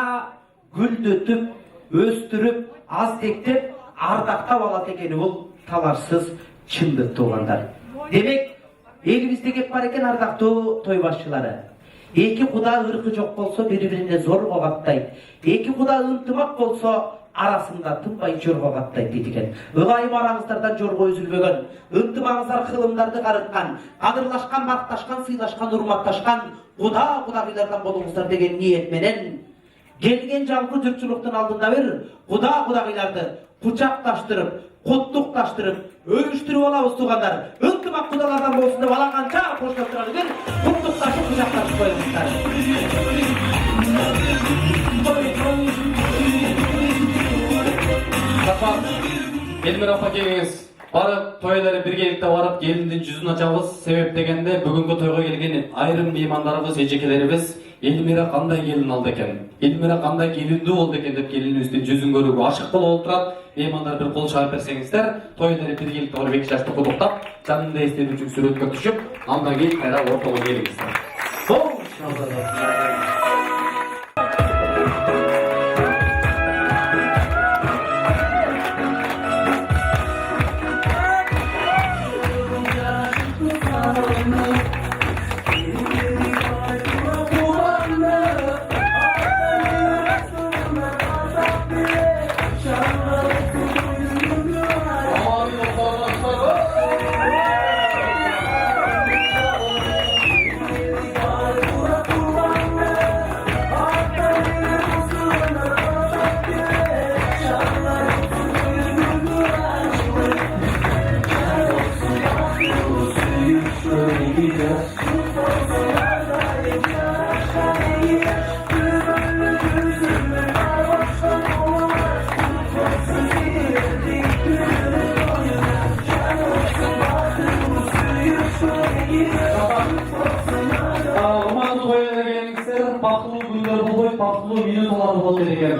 гүлдөтүп, өстүрүп, аздектеп, ардактап алат экени бул талашсыз чындык туугандар. Демек, элибизде кеп бар экен ардактуу той башчылары. Эки куда ыркы жок болсо бири-бирине зорго каттайт. Эки куда ынтымак болсо арасында тынбай жорго каттайт дейт экен. Ылайым араңыздардан жорго үзүлбөгөн, ынтымагыңыздар кылымдарды карыткан, кадырлашкан, макташкан, сыйлашкан, урматташкан кудагыйлардан болуңуздар деген ниет менен келген жалпы жұртшылықтың алдында бір кудагыйларды кучакташтырып, коттукташтырып, өрүштүрүп алабыз туугандар. Ынтымак кудалардан болсун деп алаканча коштоп турат экен. Коттукташып, кучакташып коюңуздар. Элмир апа келиңиз. Барып тойлары биргеликте барып келиндин жүзүн ачабыз. Себеп дегенде бүгүнкү тойго келген айрым меймандарыбыз, эжекелерибиз Элмира кандай келин алды экен, Элмира кандай келиндүү болду экен деп келинибиздин жүзүн көрүүгө ашык болуп турат. Меймандар бир кол чаап берсеңиздер, тойлары биргеликте барып эки жашты куттуктап, жанында эстелүүчү сүрөткө түшүп, андан кийин кайра ортого келиңиздер.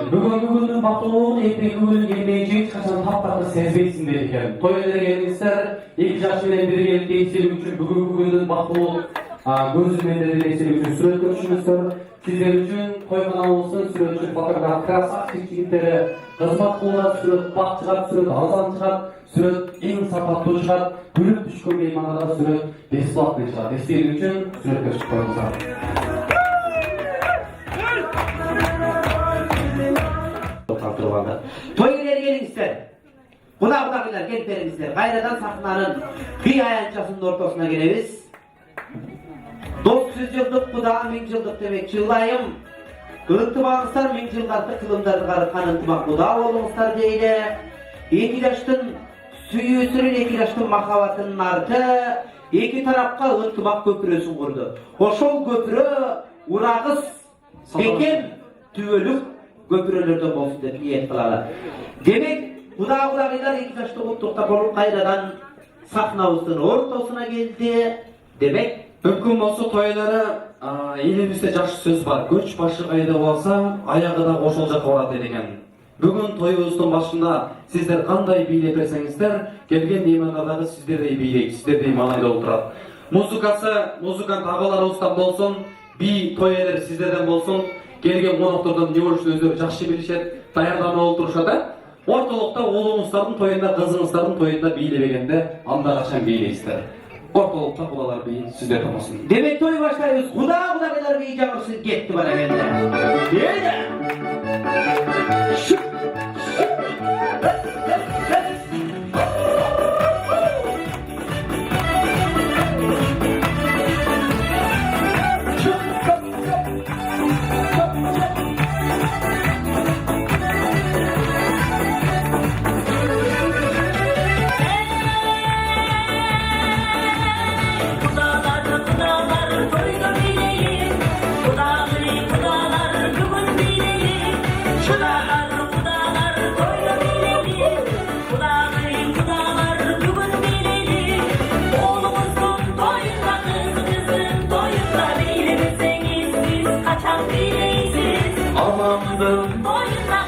Бүгүnkү күндүн бактылуулугун эртеңки күнүн келмейинче эч качан таптакыр сезбейсиңдер экен. Той эле келиңиздер, эки жаш менен биргеликте эстелик үчүн бүгүнкү күндүн бактылуу көзү менен деле эстелик үчүн сүрөт көрүшүңүздөр. Сиздер үчүн койгонабыздын сүрөт үчүн фотограф, красавчик жигиттери кызмат кылат, сүрөт бак чыгат, сүрөт арзан чыгат, сүрөт эң сапаттуу чыгат, күлүп түшкөн меймандарга сүрөт бесплатный чыгат. Эстелик үчүн сүрөт көрүшүп коюңуздар. Toylar gelingizler. Kudagılar gelipleringizler. Gayradan sahnaның bir ayançasının ortasına geliriz. 900 yıllık kudağa 1000 yıllık demek çıllayım. Intımağızlar 1000 yıllık kılımları karıkan ıntımak kudağa olunuzlar deydi. İki yaştın suyu sürün, iki yaştın makavatının artı. İki tarafka ıntımak köprüsün kurdu. Oşol köprü urağız bekem tüvölük köprülerde bolsun dep niyet kılalar. Demek kudagılar iki taşta kuttukta bolup kayradan sahnabыздын ортосуна келди. Demek Мүмкүн болсо тойлары элибизде жакшы сөз бар. Көч башы кайда болсо, аягы да ошол жака барат деген. Бүгүн тоюбуздун башында сиздер кандай бийлеп берсеңиздер, келген меймандардагы сиздердей бийлейт, сиздердей маанайда отурат. Музыкант агаларыбыздан болсун, би тойлар сиздерден болсун. Келген коноктордон не болушун өздөрү жакшы билишет, даярданып отурушат. Ортолукта уулуңуздардын тоюнда, кызыңыздардын тоюнда бийлебегенде анда качан бийлейсиздер. Ортолукта кудалар бийин сиздер томосун. Demek toy başlayız. Kudagılar biyi jamırsın gitti bana geldi. Yeydi.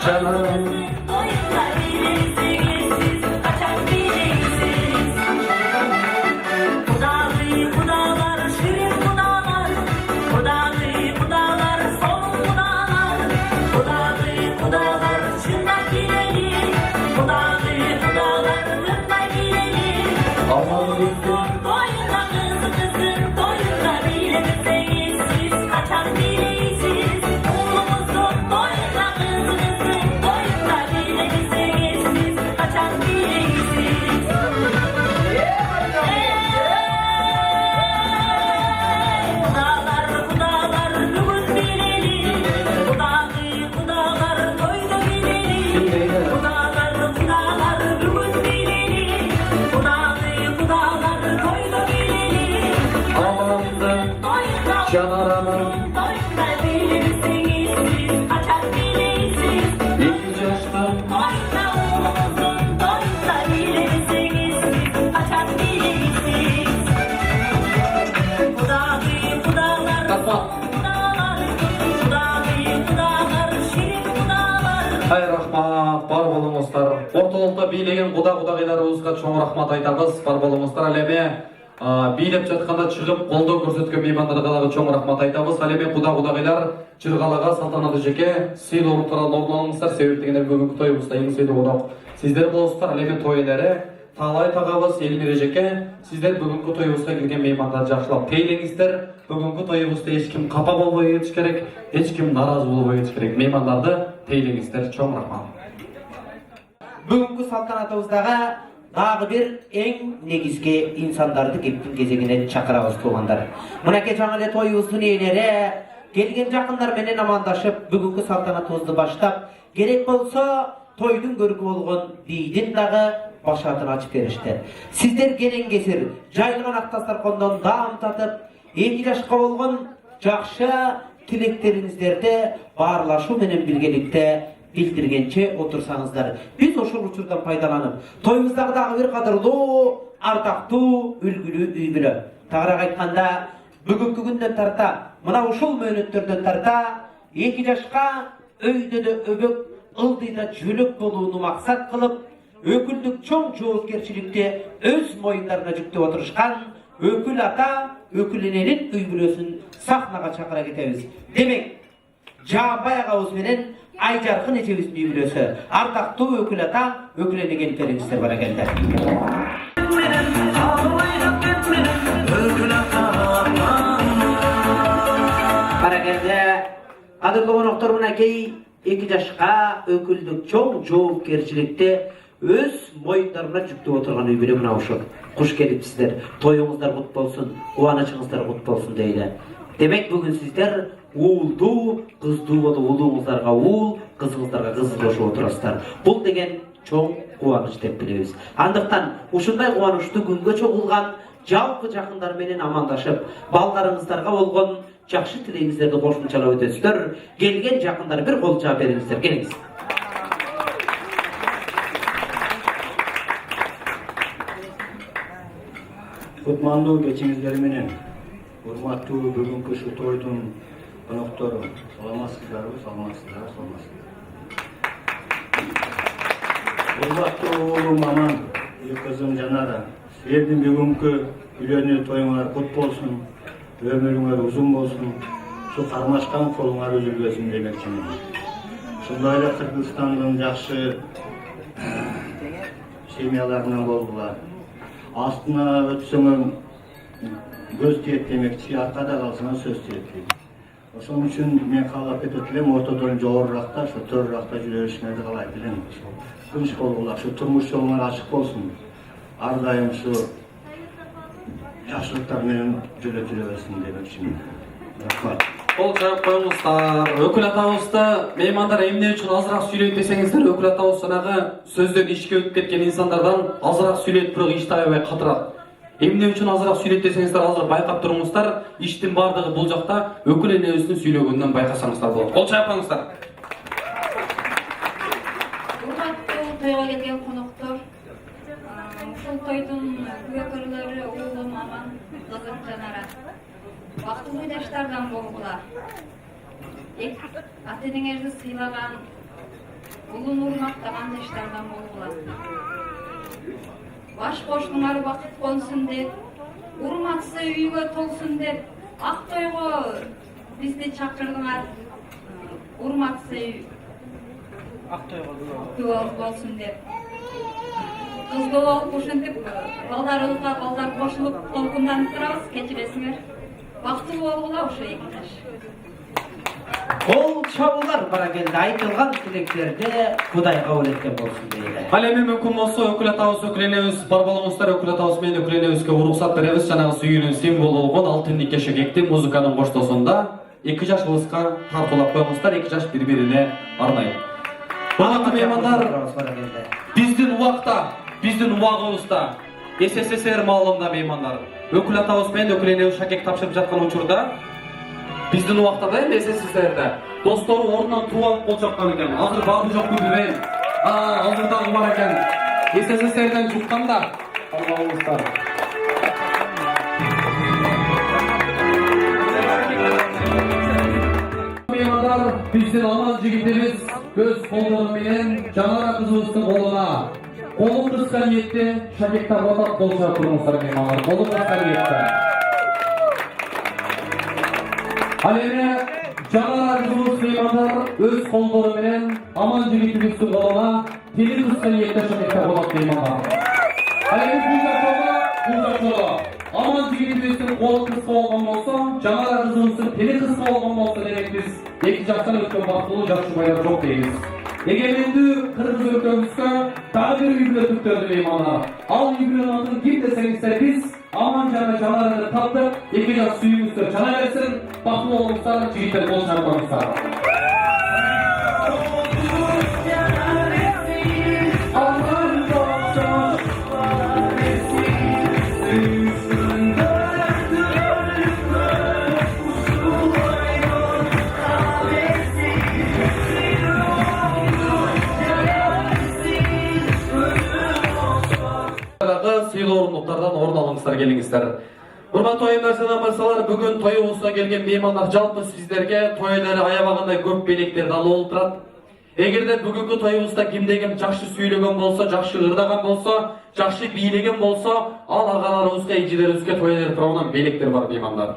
canım. Ай рахмат, бар болуңуздар. Ортолукта бийлеген кудагыйларыбызга чоң рахмат айтабыз. Бар болуңуздар. Ал эми бийлеп жатканда чыгып колдоо көрсөткөн меймандарга дагы чоң рахмат айтабыз. Ал эми кудагыйлар чыргалага салтанаттуу жеке сыйлуулуктардан орун алыңыздар. Себеп дегенде бүгүнкү тоюбузда эң сыйлуу кунак сиздер болосуздар. Ал эми той ээлери Талай тагабыз, Элмира жеке, сиздер бүгүнкү тоюбузга келген меймандарды жакшылап тейлеңиздер. Бүгүнкү тоюбузда эч ким капа болбой кетиш керек, эч ким наразы болбой кетиш керек. Меймандарды тейлеңиздер. Чоң рахмат. Бүгүнкү салтанатыбыздагы дагы бир эң негизги инсандарды кептин кезегине чакырабыз туугандар. Мынакей жаңы эле тоюбуздун ээлери келген жакындар менен амандашып, бүгүнкү салтанатыбызды баштап, керек болсо тойдун көркү болгон бийдин дагы башатын ачып беришти. Сиздер кесир жайылган Ақтастаркондон даам татып, 2 жашка болгон жакшы тилектериңиздерди баарлашуу менен биргеликте билдиргенче отурсаңыздар. Биз ошол учурдан пайдаланып, тоюбуздагы дагы бир кадырлуу, артактуу, үлгүлүү үй бүлө. Тагыраак айтканда, бүгүнкү күндөн тарта, мына ушул мөөнөттөрдөн тарта 2 жашка өйдө да өбөк, ылдыйда жүлөк болууну максат кылып, өкүлдүк чоң жоопкерчиликти өз моюндарына жүктөп отурушкан өкүл ата, өкүл эненин үй бүлөсүн сахнага чакыра кетебиз. Демек, Жаанбай агабыз менен Айжаркын эжебиздин үй бүлөсү, артактуу өкүл ата, өкүл эне келиңиздер бар экенде. Баракелде, кадырлуу коноктор, мынакей 2 жашка өкүлдүк чоң жоопкерчиликти өз моюндарына жүктөп отурган үй бүлө мына ушул. Куш келипсиздер. Тоюңуздар кут болсун, кубанычыңыздар кут болсун дейли. Демек бүгүн сиздер уулдуу, кыздуу болуп, уулуңуздарга уул, кызыңыздарга кыз бошуп отурасыздар. Бул деген чоң кубаныч деп билебиз. Андыктан ушундай кубанычтуу күнгө чогулган жалпы жакындар менен амандашып, балдарыңыздарга болгон жакшы тилегиңиздерди кошумчалап өтөсүздөр. Келген жакындар бир кол жаап бериңиздер. Келиңиз. Кутмандуу кечиңиздер менен, урматтуу бүгүнкү ушул тойдун коноктору, саламатсыздарбы, саламатсыздар. Урматтуу уулум Аман, кызым Жанара, силердин бүгүнкү үйлөнүү тоюңар кут болсун, өмүрүңөр узун болсун, ушу кармашкан колуңар үзүлбөсүн демекчимин. Ошондой эле Кыргызстандын жакшы семьяларынан болгула. Астына өтсөңөр көз тиет демекчи, аркада калсаңар сөз тиет дейт. Ошон үчүн мен каалап кетет элем, ортодон жогоруракта, ошо төрүракта жүрө беришиңерди каалайт элем. Тынч болгула, ушу турмуш жолуңар ачык болсун. Ар дайым ушу жакшылыктар менен жүрө берсин демекчимин. Рахмат. Кол жаап коюңуздар. Өкүл атабызды меймандар эмне үчүн азыраак сүйлөйт десеңиздер, өкүл атабыз жанагы сөздөн ишке өтүп кеткен инсандардан азыраак сүйлөйт, бирок ишти аябай катыраак. Эмне үчүн азыраак сүйлөйт десеңиздер, азыр байкап туруңуздар. Иштин бардыгы бул жакта өкүл энебиздин сүйлөгөнүнөн байкасаңыздар болот. Кол жаап коюңуздар. Урматтуу тойго келген коноктор, ушул тойдун күбөкөрлөрү уулум Аман, кызым Жанара. Бактылуу жаштардан болгула. Ата-энеңерди сыйлаган улун урматтаган жаштардан болгула. Баш коштуңар бакыт консун деп, урматсы үйгө толсун деп, ак тойго бизди чакырдыңар. Урматсы ак тойго күбө болсун деп. Кыз болуп ушинтип балдарыбызга балдар кошулуп толкунданып турабыз, кечиресиңер. Бактылуу болгула ошо 2 жаш. Кол чабуулар бара келди. Айтылган тилектерди Кудай кабыл эткен болсун дейли. Ал эми мүмкүн болсо өкүлатабыз өкүленебиз, бар болуңуздар өкүлатабыз менен өкүленебизге уруксат беребиз. Жанагы сүйүүнүн символу болгон алтын нике шегекти музыканын коштоосунда 2 жаш кызга тартуулап коюңуздар, 2 жаш бири-бирине арнайт. Урматтуу меймандар, биздин убагыбызда СССР маалында меймандар өкүлатабыз менен өкүленебиз шакек тапшырып жаткан учурда биздин убакта да эми СССРде достору ордунан туруп алып кол чапкан экен. Азыр барды жок билбейм. Азыр дагы бар экен. СССРден чыкканда албаңыздар. Меймандар, биздин аман жигитибиз өз колдору менен Жанара кызыбыздын колуна колун кыскан ниетте шакек тартып кол чапып туруңуздар меймандар. Колун кыскан ниетте. Ал эми Жанара кызыбыз меймандар өз колдору менен аман жигитибиздин колуна тили кыскан ниетте шакек тартып меймандар. Ал эми бул жакта аман жигитибиздин колу кыска болгон болсо, Жанара кызыбыздын тили кыска болгон болсо демек биз 2 жактан өткөн бактылуу жаш жубайлар жок дейбиз. Эгемендүү кыргыз өлкөбүзгө дагы бир юбилей меймандар. Ал юбилейдин атын ким десеңиздер биз аман жана Жанараны таптык, 2 жаш сүйүүңүздөр жана берсин, бактылуу болуңуздар, жигиттер кол чапыңыздар. Сыйлуу орунуктардан орун алыңыздар, келиңиздер. Урматтуу айымдар жана мырзалар, бүгүн тоюбузга келген меймандар жалпы сиздерге тойлары аябагандай көп белектерди алып олтурат. Эгерде бүгүнкү тоюбузда кимде-ким жакшы сүйлөгөн болсо, жакшы ырдаган болсо, жакшы бийлеген болсо, ал агаларыбызга, эжелерибизге тойлар турган белектер бар меймандар.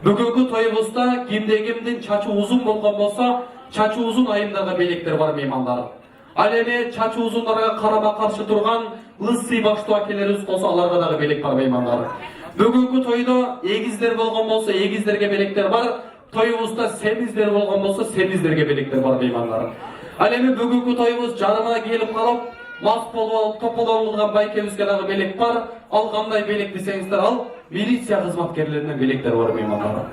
Бүгүнкү тоюбузда кимде-кимдин чачы узун болгон болсо, чачы узун айымдарга белектер бар меймандар. Ал эми чачы узундарга карама каршы турган лысый баштуу акелерибиз болсо, аларга дагы белек бар меймандар. Бүгүнкү тойдо эгиздер болгон болсо, эгиздерге белектер бар. Тоюбузда семиздер болгон болсо, семиздерге белектер бар меймандар. Ал эми бүгүнкү тоюбуз жарымына келип калып, мас болуп алып, тополонуп калган байкебизге дагы белек бар. Ал кандай белек десеңиздер, ал милиция кызматкерлеринен белектер бар меймандар.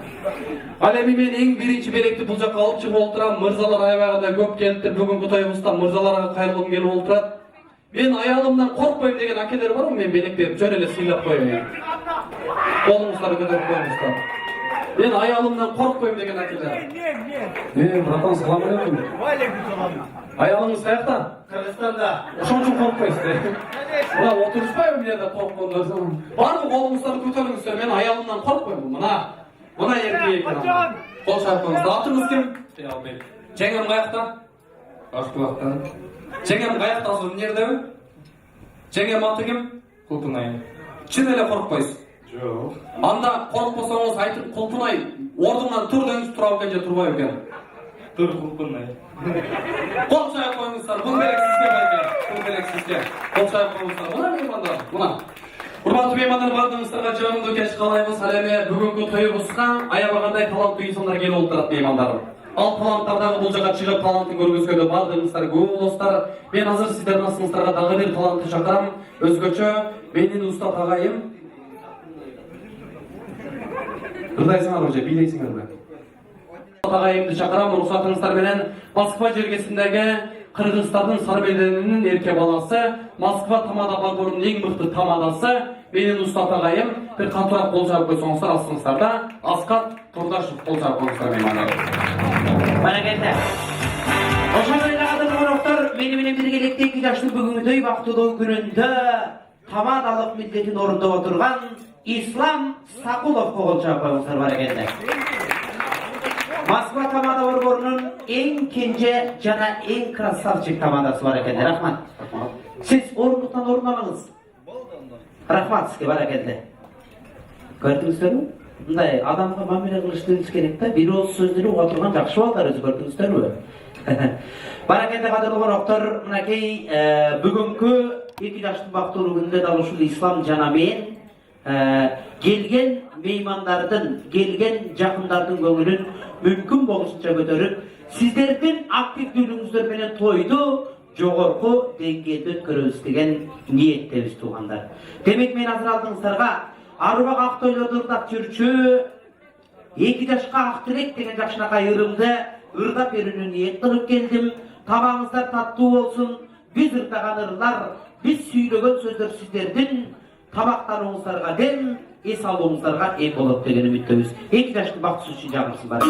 Ал эми мен эң биринчи белекти бул жакка алып чыгып олтурам. Мырзалар аябагында көп келиптир. Бүгүнкү тоюбузда мырзаларга кайрылгым келип олтурат. Мен аялымдан коркпойм деген акелер барбы? Мен белек берип жөн эле сыйлап коеюн. Колуңуздарды көтөрүп коюңуздар. Мен аялымдан коркпойм деген акелер. Братан, салам алейкум. Аялыңыз каякта? Кыргызстанда. Ошон үчүн коркпойсуздар. Мына отурушпайбы мен жерде корккондор. Бардык колуңуздарды көтөрүңүздөр. Мен аялымдан коркпойм. Мына эркек экен. Кол чапыңыздар. Атыңыз ким? Жеңем каякта? Башкулакта. Жеңем каякта, азыр эмне жердеби? Жеңем аты ким? Култунай. Чын эле коркпойсуз? Жок. Анда коркпосоңуз айтып, Култунай, ордуңдан тур деңиз, тура экен же турбайбы экен? Тур, Култунай. Кол чайып коюңуздар. Бул белек сизге байке. Бул белек сизге. Кол чайып коюңуздар. Мына меймандар, мына. Урматтуу меймандар, бардыгыңыздарга жагымдуу кеч каалайбыз. Ал эми бүгүнкү тоюбузга аябагандай таланттуу инсандар келип олтурат меймандар. Ал таланттар дагы бул жака чыгып талантын көргөзгөндө бардыгыңыздар күбө болосуздар. Мен азыр сиздердин астыңыздарга дагы бир талантты чакырам. Өзгөчө менин устат агайым. Ырдайсыңарбы же бийлейсиңерби? Агайымды чакырам, уруксатыңыздар менен Москва жергесиндеги Кыргызстандын Сарбелденинин эрке баласы, Москва тамада багорунун эң мыкты тамадасы, менин устат агайым. Бир кантурак кол чаап койсоңуздар астыңыздарда Аскат Турдашев кол чаап коюңуздар меймандар. Баракелде. Ошол эле кадырлуу коноктор, мени менен биргеликте 2 жаштын бүгүнкү той бактылуу күнүндө тамадалык милдетин орундоп отурган Ислам Сакуловго кол чаап коюңуздар баракелде. Москва тамада борборунун en kence jana en krasavчик komandası var ekan. Rahmat. Siz orunduktan orun alыңыз. Rahmat sizge var ekan. Gördüңүздөрбү? Мындай адамга мамиле кылыштырыңыз керек да. Бир ооз сөздөрү уга турган жакшы балдар өзү көрдүңүздөрбү? Баракенде кадырлуу коноктор, мынакей бүгүнкү 2 жаштын бактылуу күнүндө дал ушул ислам жана мен келген меймандардын, келген жакындардын көңүлүн мүмкүн болушунча көтөрүп, сиздердин активдүүлүгүңүздөр менен тойду жогорку деңгээлде өткөрөбүз деген ниеттебиз туугандар. Демек мен азыр алдыңыздарга арбак ак тойлорду ырдап жүрчү 2 жашка ак тилек деген жакшынакай ырымды ырдап берүүнү ниет кылып келдим. Тамагыңыздар таттуу болсун. Биз ырдаган ырлар, биз сүйлөгөн сөздөр сиздердин тамактанууңуздарга дем, эс алууңуздарга эм болот деген үмүттөбүз. 2 жаштын бактысы үчүн жагымсыз бар.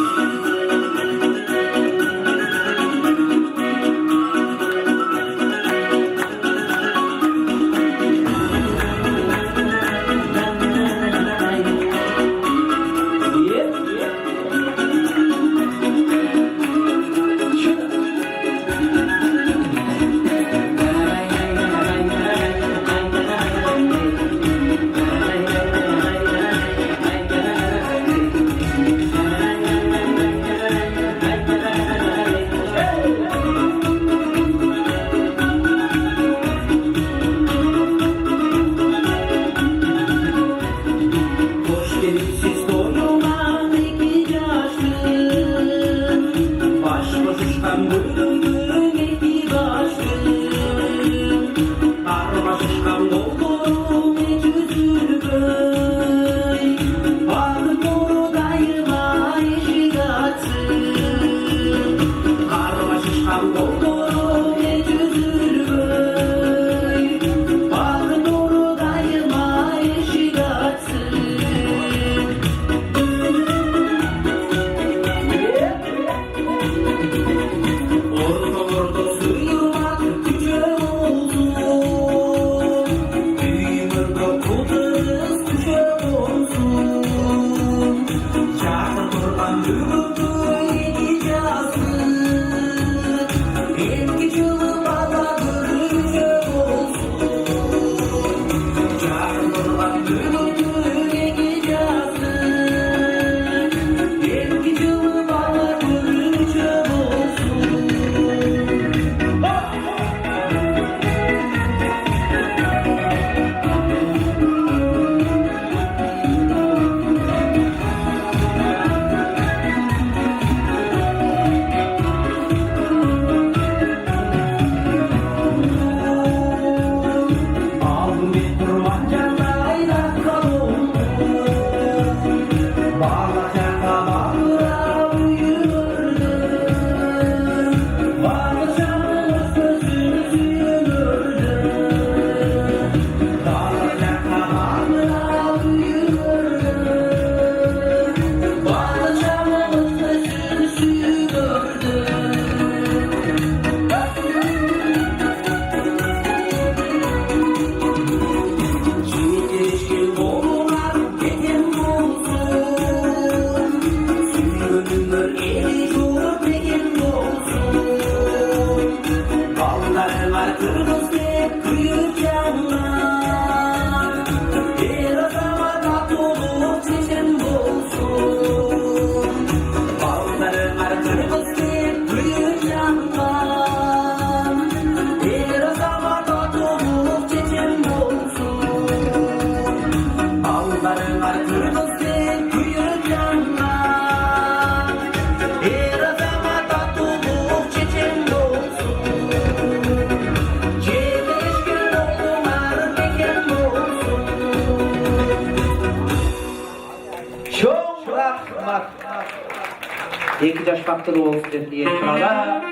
Екі жаш бактылуу болсун деп ниет кылалы.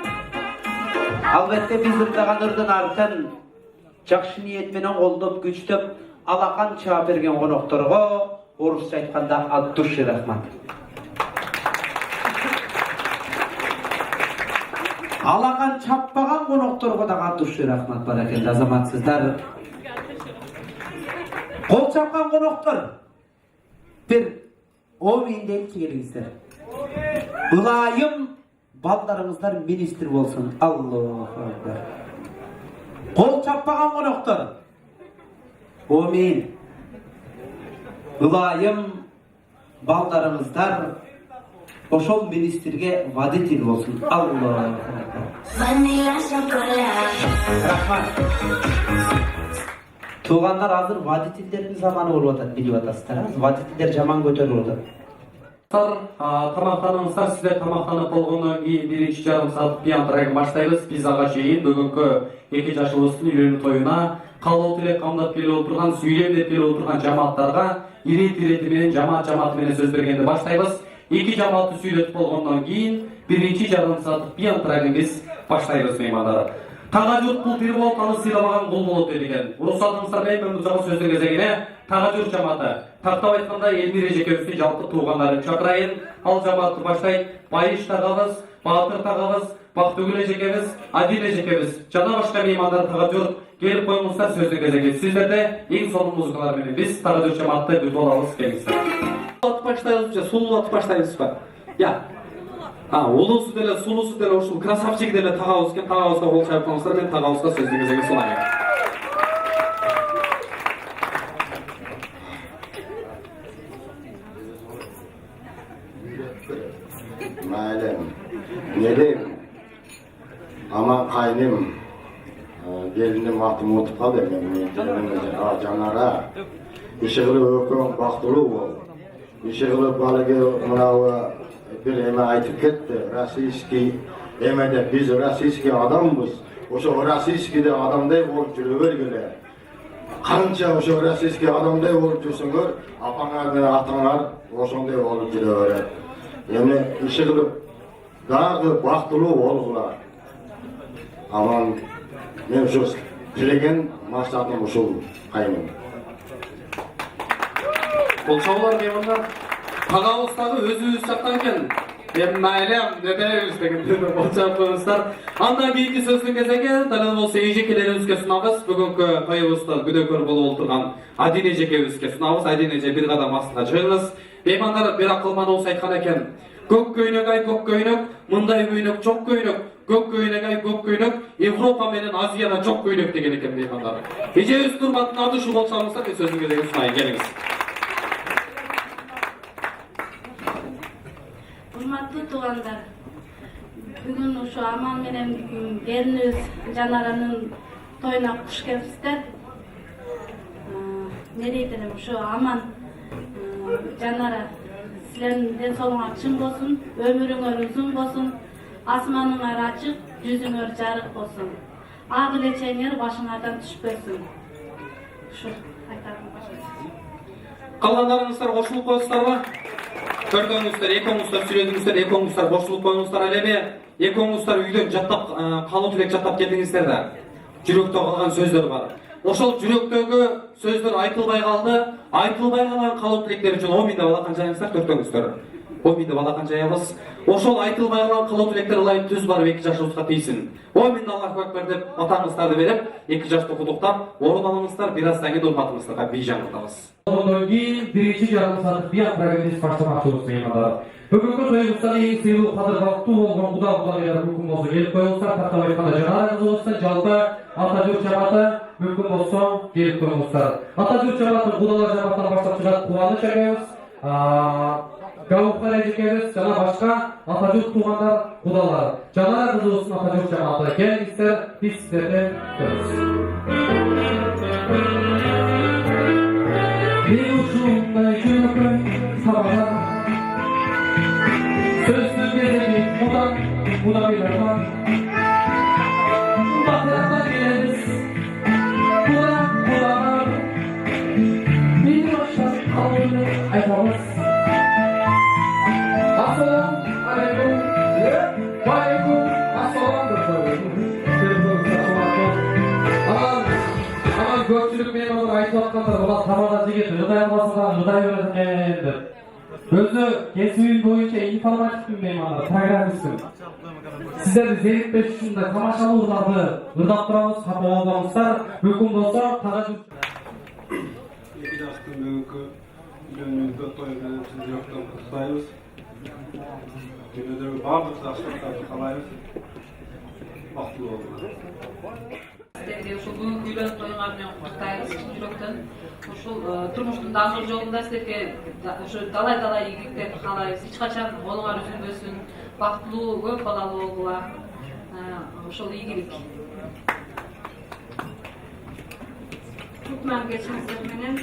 Албетте биз ырдаган ырдын артын жакшы ниет менен колдоп, күчтөп, алакан чаап берген конокторго орусча айтканда от души рахмат. Алакан чаппаган конокторго дагы от души рахмат бар экен, азаматсыздар. Кол чапкан коноктор бир 10 миңден келиңиздер. Ылайым балдарыңыздар министр болсын. Аллаху акбар. Қол чаппаған қонақтар. Амин. Ылайым балдарыңыздар ошол министрге водитель болсын. Аллаху акбар. Рахмат. Туғандар азыр водительдердің заманы болып атат, билип атасыздар. Водительдер жаман көтөрүп атат. Тамақтаныңыздар, сіздер тамақтанып болғаннан кейін бірінші жарым сағат пиантрагын баштаймыз. Біз аға шейін бүгінгі 2 жашыбыздың үйлену тойына қалау тілек қамдап келіп отырған, сөйлем деп келіп отырған жамааттарға иретіменен жамаатымен сөз бергенді баштаймыз. 2 жамаатты сөйлетіп болғаннан кейін бірінші жарым сағат пиантрагын біз баштаймыз меймандар. Таға жұрт бұл тірі болып қаны сыйламаған құл болып деген. Рұқсатыңыздармен мен бұзағы сөздің кезегіне Таға жұрт жаматы. Тақтап айтқанда Элмира жекеусіне жалпы туғандарын шақырайын. Ал жаматты баштайды Байыш тағабыз, Батыр тағабыз, Бақтыгүле жекеміз, Адиле жекеміз. Жана башқа меймандар Таға жұрт келіп қойыңыздар сөздің кезегіне. Сіздерде ең соңғы музыкалармен біз Таға жұрт жаматты бүт оламыз келіңіздер. Сулулатып баштаймыз ба? Я. Улусу деле, сулусу деле, ушул красавчик деле тагабыз экен, тагабызга кол чайып коңуздар, мен тагабызга сөздү кезеге сунайын. Майлем, нелем, аман кайным, келиним атым утуп калды, мен Жанара, иши кылып өкөң бактылуу бол, иши кылып балыгы мынау bir eme aytıp ketti, rasistski emede biz rasistski adamız, oşo rasistski adamday olup жүрөбөр келе. Kança oşo rasistski adamday olup жүрсөңөр, апаңар менен атаңар ошондой olup жүрөбөр. Эми иши кылып дагы бактылуу болгула. Аман мен ушу тилеген максатым ушул кайным. Кол чабуулар меймандар. Тағауыздағы өзі сақтан кен. Мен мәйлем, нөтәйіз деген болчап қойыңыздар. Андан кейінгі сөздің кезеге, дәлін болса ежекелеріңізге сұнабыз. Бүгінгі тойымызды күдекөр болып отырған Адине жекемізге сұнабыз. Адине же бір қадам астына шығыңыз. Меймандар бір ақылман осы айтқан екен. Көк көйнек ай көк көйнек, мындай көйнек жоқ көйнек. Көк көйнек ай көк көйнек, Европа менен Азияда жоқ көйнек деген екен меймандар. Ежеуіз тұрматын аты шу болсаңыздар, мен сөздің кезеге сұнайын, келіңіз. Урматтуу туугандар, бүгүн ушу Аман менен келинибиз Жанаранын тоюна куш келипсиздер. Не дейт элем, ушу Аман, Жанара, силердин ден соолугуңар чың болсун, өмүрүңөр узун болсун, асманыңар ачык, жүзүңөр жарык болсун. Ак элечеңер башыңардан түшпөсүн. Ушу айтарым башка. Калгандарыңыздар кошулуп коесуздарбы? Көрдіңіздер, екоңыздар сүйледіңіздер, екоңыздар бошылып қойыңыздар әлеме, екоңыздар үйден жаттап, қалу тілек жаттап келдіңіздер де. Жүректе қалған сөздер бар. Ошол жүректегі сөздер айтылбай қалды, айтылбай қалған қалу тілектер үшін 10 миңде балақан жайыңыздар, төртіңіздер. 10 миңде балақан жайымыз. Ошол айтылбай қалған қалу тілектер лайын түз барып 2 жашыбызға тейсін. 10 миңде Аллаху акбар деп атаңыздарды беріп, 2 жашты құдықтап, орын алыңыздар, біраздан кейін урматыңыздарға бейжан қылдамыз. Ondan кейін бірінші жарым сағат бият программист баштамақчылық меймандар. Бүгінгі тойымыздан ең сыйлы қадыр-қатту болған құда-құдағилар мүмкін болса келіп қойыңыздар. Тақтап айтқанда Жанараңыз болса, жалпы Атажұрт жаматы мүмкін болса келіп қойыңыздар. Атажұрт жаматы құдалар жаматтан баштап шығады Қуаныш әкеміз, Гаухар әжекеміз, жана башқа Атажұрт туғандар құдалар. Жанараңыз болсын Атажұрт жаматы. Келіңіздер, біз сіздерден Ушундай күнөкөй сабага сөзсүз кезеги мудан билерман батыракка келебиз кулага мени баштап калууну айтабыз ассалам алейкум валейкум ассалам көпчүлүк меймандар айтып аткандар буга тамада жигит ырдай алмасаң ырдай берет экен деп. Өзү кесибим боюнча информативдин меймандар, программистмин. Сиздерди зериктеш үчүн да тамашалуу ырларды ырдап турабыз, капа болбоңуздар. Мүмкүн болсо Тага жұрт. Эки жаштын бүгүнкү үйленүүгө той менен чын жүрөктөн куттуктайбыз. Dünyadagi bardык жакшылыктарды каалайбыз. Бактылуу болуңуздар. Сіздерге ушул бүгүнкү үйлөнүп тоюңар менен куттуктайбыз жүрөктөн. Ушул турмуштун даңгыл жолунда силерге ушу далай ийгиликтерди каалайбыз. Эч качан колуңар үзүлбөсүн, бактылуу, көп балалуу болгула. Ошол ийгилик. Kutman geçmişler menen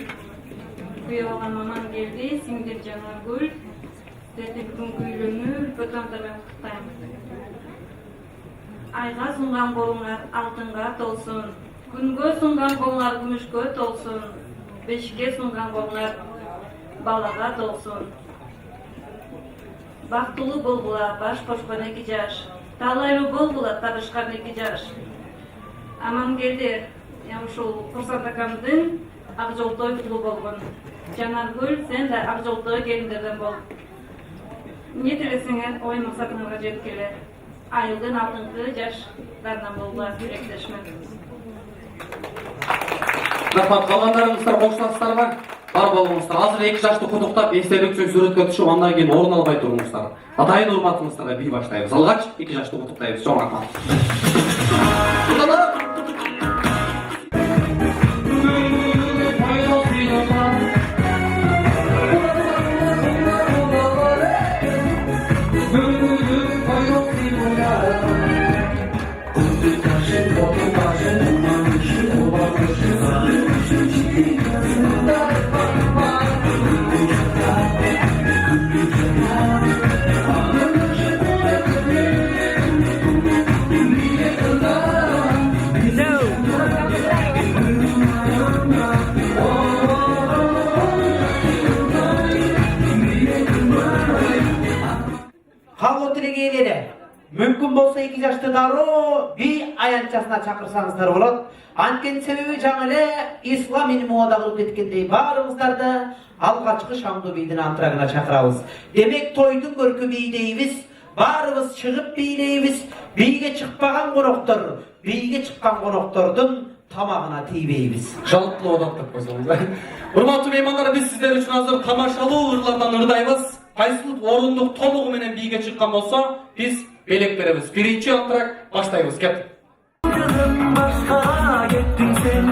kuyuğalan aman geldi, singdir Canargül. Sizlerdi bugünkü үйлөнүү Bötön'da ben kuttayım. Ayga sungan kolunlar altınga tolsun. Күнгө sungan kolunlar gümüşkö tolsun. Beşikке sungan kolunlar balaga tolsun. Baktılуу болгула, баш кошкон 2 жаш. Талайлуу болгула, табышкан 2 жаш. Амангелдер, ушул Курсант акамдын ак жолтой уулу болгон. Жанаргүл, сен да ак жолтой келиндерден бол. Не тилесеңер, ой максатыңарга жеткиле. Айылдын алдыңкы жаштардан болгула, тилектешмек. Рахмат, калгандарыңыздар коштасыздарбы? Бар болуңуздар. Азыр 2 жашты кудуктап, эстелик үчүн сүрөткө түшүп, андан кийин орун албай туруңуздар. Атайын урматыңыздарга бий баштайбыз. Алгач 2 жашты кудуктайбыз. Чоң рахмат. Халоо тилегейлери мүмкүн болсо 2 жашты дароо бий аянтчасына чакырсаңыздар болот. Анткени себеби жаңы эле ислам илми убада кылып кеткендей баарыңыздарды алгачкы шамдуу бийдин антрагына чакырабыз. Демек тойдун көркү бий дейбиз, баарыбыз чыгып бийлейбиз. Бийге чыкпаган коноктор, бийге чыккан коноктордун тамагына тийбейбиз. Жалпылуу одактап койсоңуз. Урматтуу меймандар, биз сиздер үчүн азыр тамашалуу ырлардан ырдайбыз. Кайсыл орундук толугу менен бийге чыккан болсо, биз белек беребиз. Биринчи антрак баштайбыз. Кет. Başka gittin sen,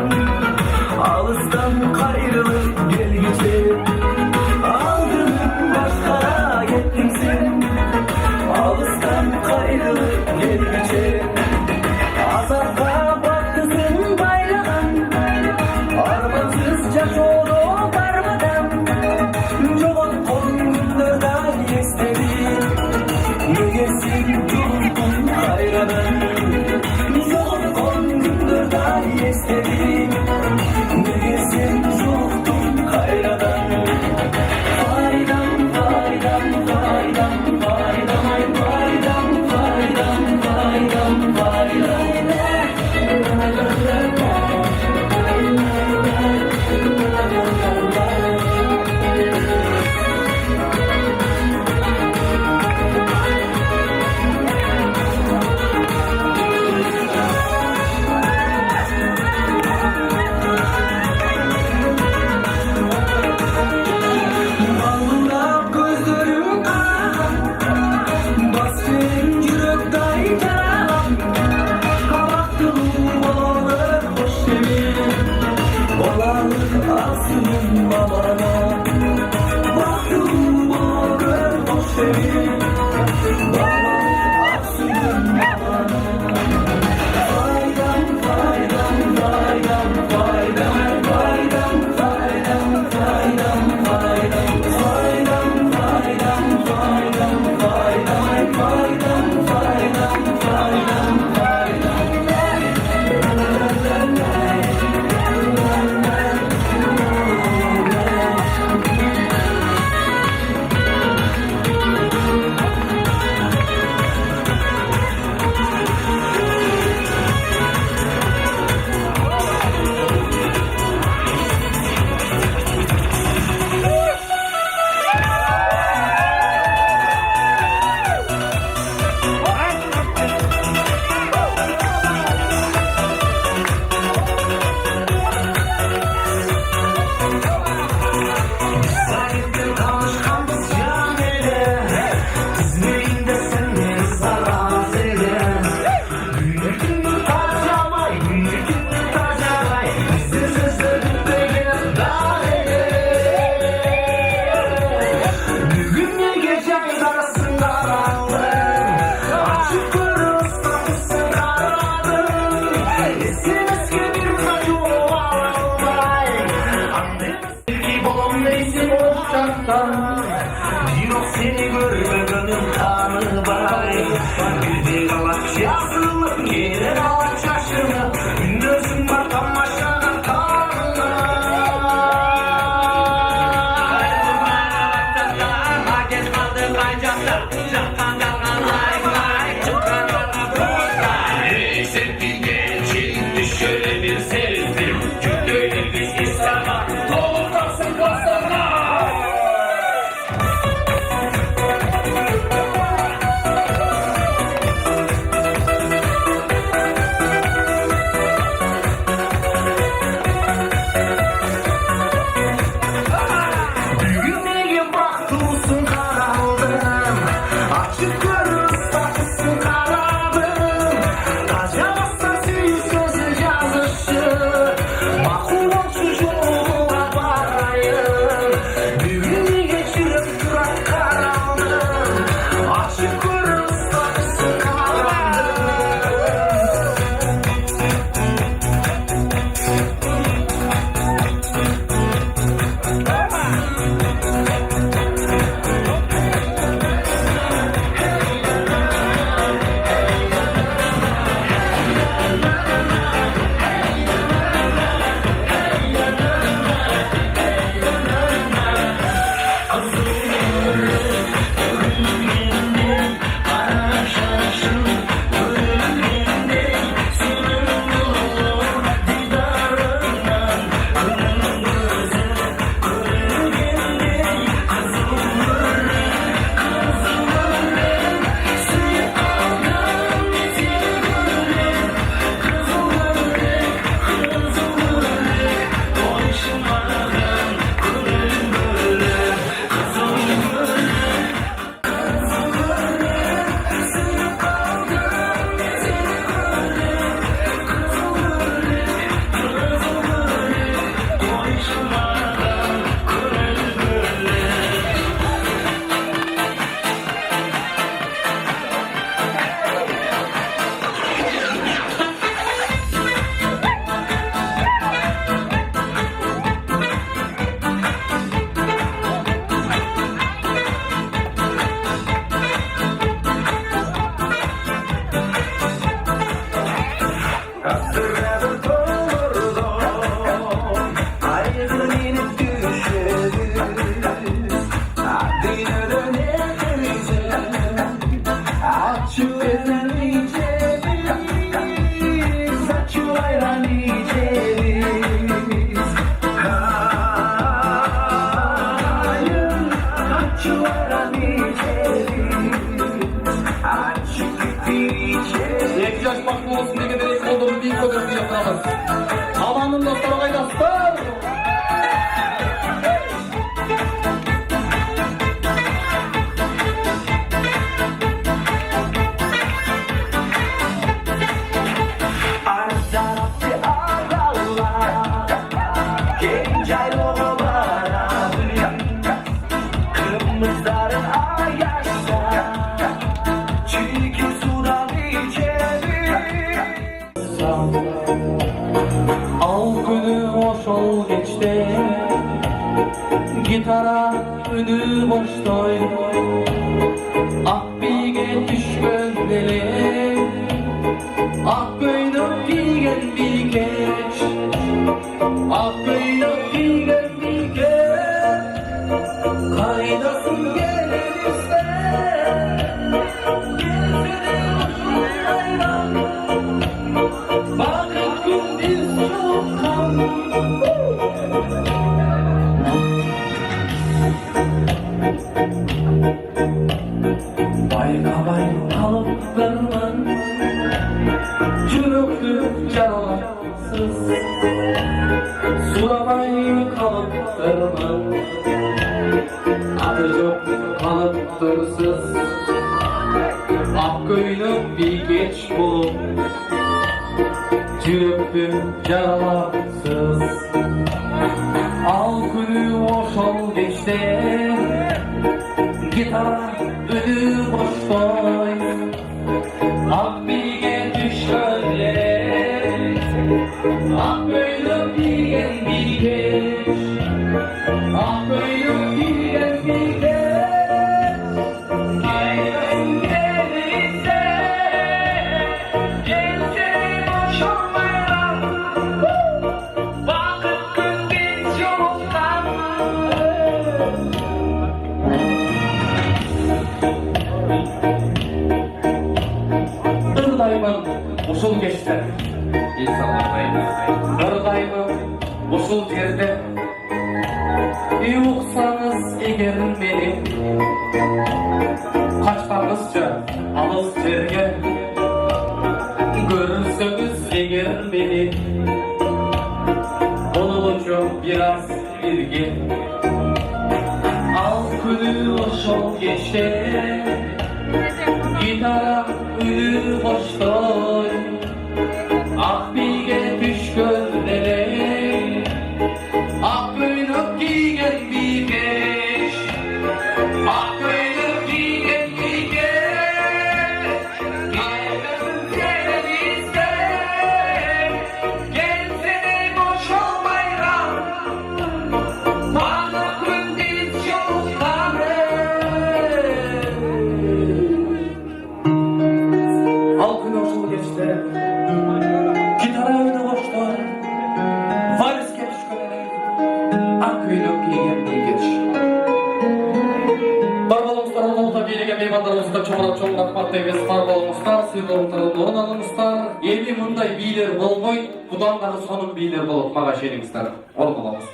alıstan kayrılıp gelgice. Aldın başka gittin sen, alıstan kayrılıp gelgice. Azapka baktısın baylagan, armansızca çoğdu darmadan. Çoğutkun günlerden istedim, mügesin yolun kayradan. İstedim, negesin çoğdum kayradan. Faydam, faydam, faydam, faydam, ay faydam, faydam, faydam, faydam. içeriz, açı ayran içeriz. Hayır, açı ayran içeriz, açı gitti içeriz. 2 yaş bakma olsun dege direkt olduğunu bir kodunu yapamaz. Amanın dostları kaydaslar. Al günü hoş ol geçti, gitara önü boştoy. Akbiga düşkön deli, ak koynuk giygen bir geç, ak koynuk giygen bir geç. Kaydasın gelirse, gelsene hoşun ayran. Bakıp gündüz çoktan. Baykabay kalıp vermem, çürüktü canarsız. Sulamay kalıp vermem, adı çok kalıp dursuz. Akgöylük bir geç bulup, çürüktü canarsız. Al günü hoş ol geçti, gitara önü boştoy. Akbiga düşkönler, akgöylük bilgen bir geç, akgöylük bilgen bir geç. Kaydasın gelirse, gelsene boş olmayalım. Bakıp gündüz yoldan. Irdaymın usul geçti. Irdaymın usul yerde. Yoksanız eğer beni, kaçmamızca alız yerge. Görürseniz eğer beni, onun biraz birge. Al günü hoş ol geçti, gitara önü boştoy. Akbiga düşkönlere, ak koynuk giygen bir geç, ak koynuk giygen bir geç. Gelmesin senizde, gelsene boş ol bayram. Bana gündüz yok Al günü hoş ol geçti, gitara önü boştoy. Valizge düşkönlere, ak koynuk giygen bir geç. Barbalığımızдар, Uluğuta бийлиге меймандарыбызга чоң рахмат дейбиз. Барбалыңыздар, сыйлыктардан орун алыңыздар. Эми мындай бийлер болбойт, будан дагы сонун бийлер болот. Мага ишениңиздер. Орун алабыз.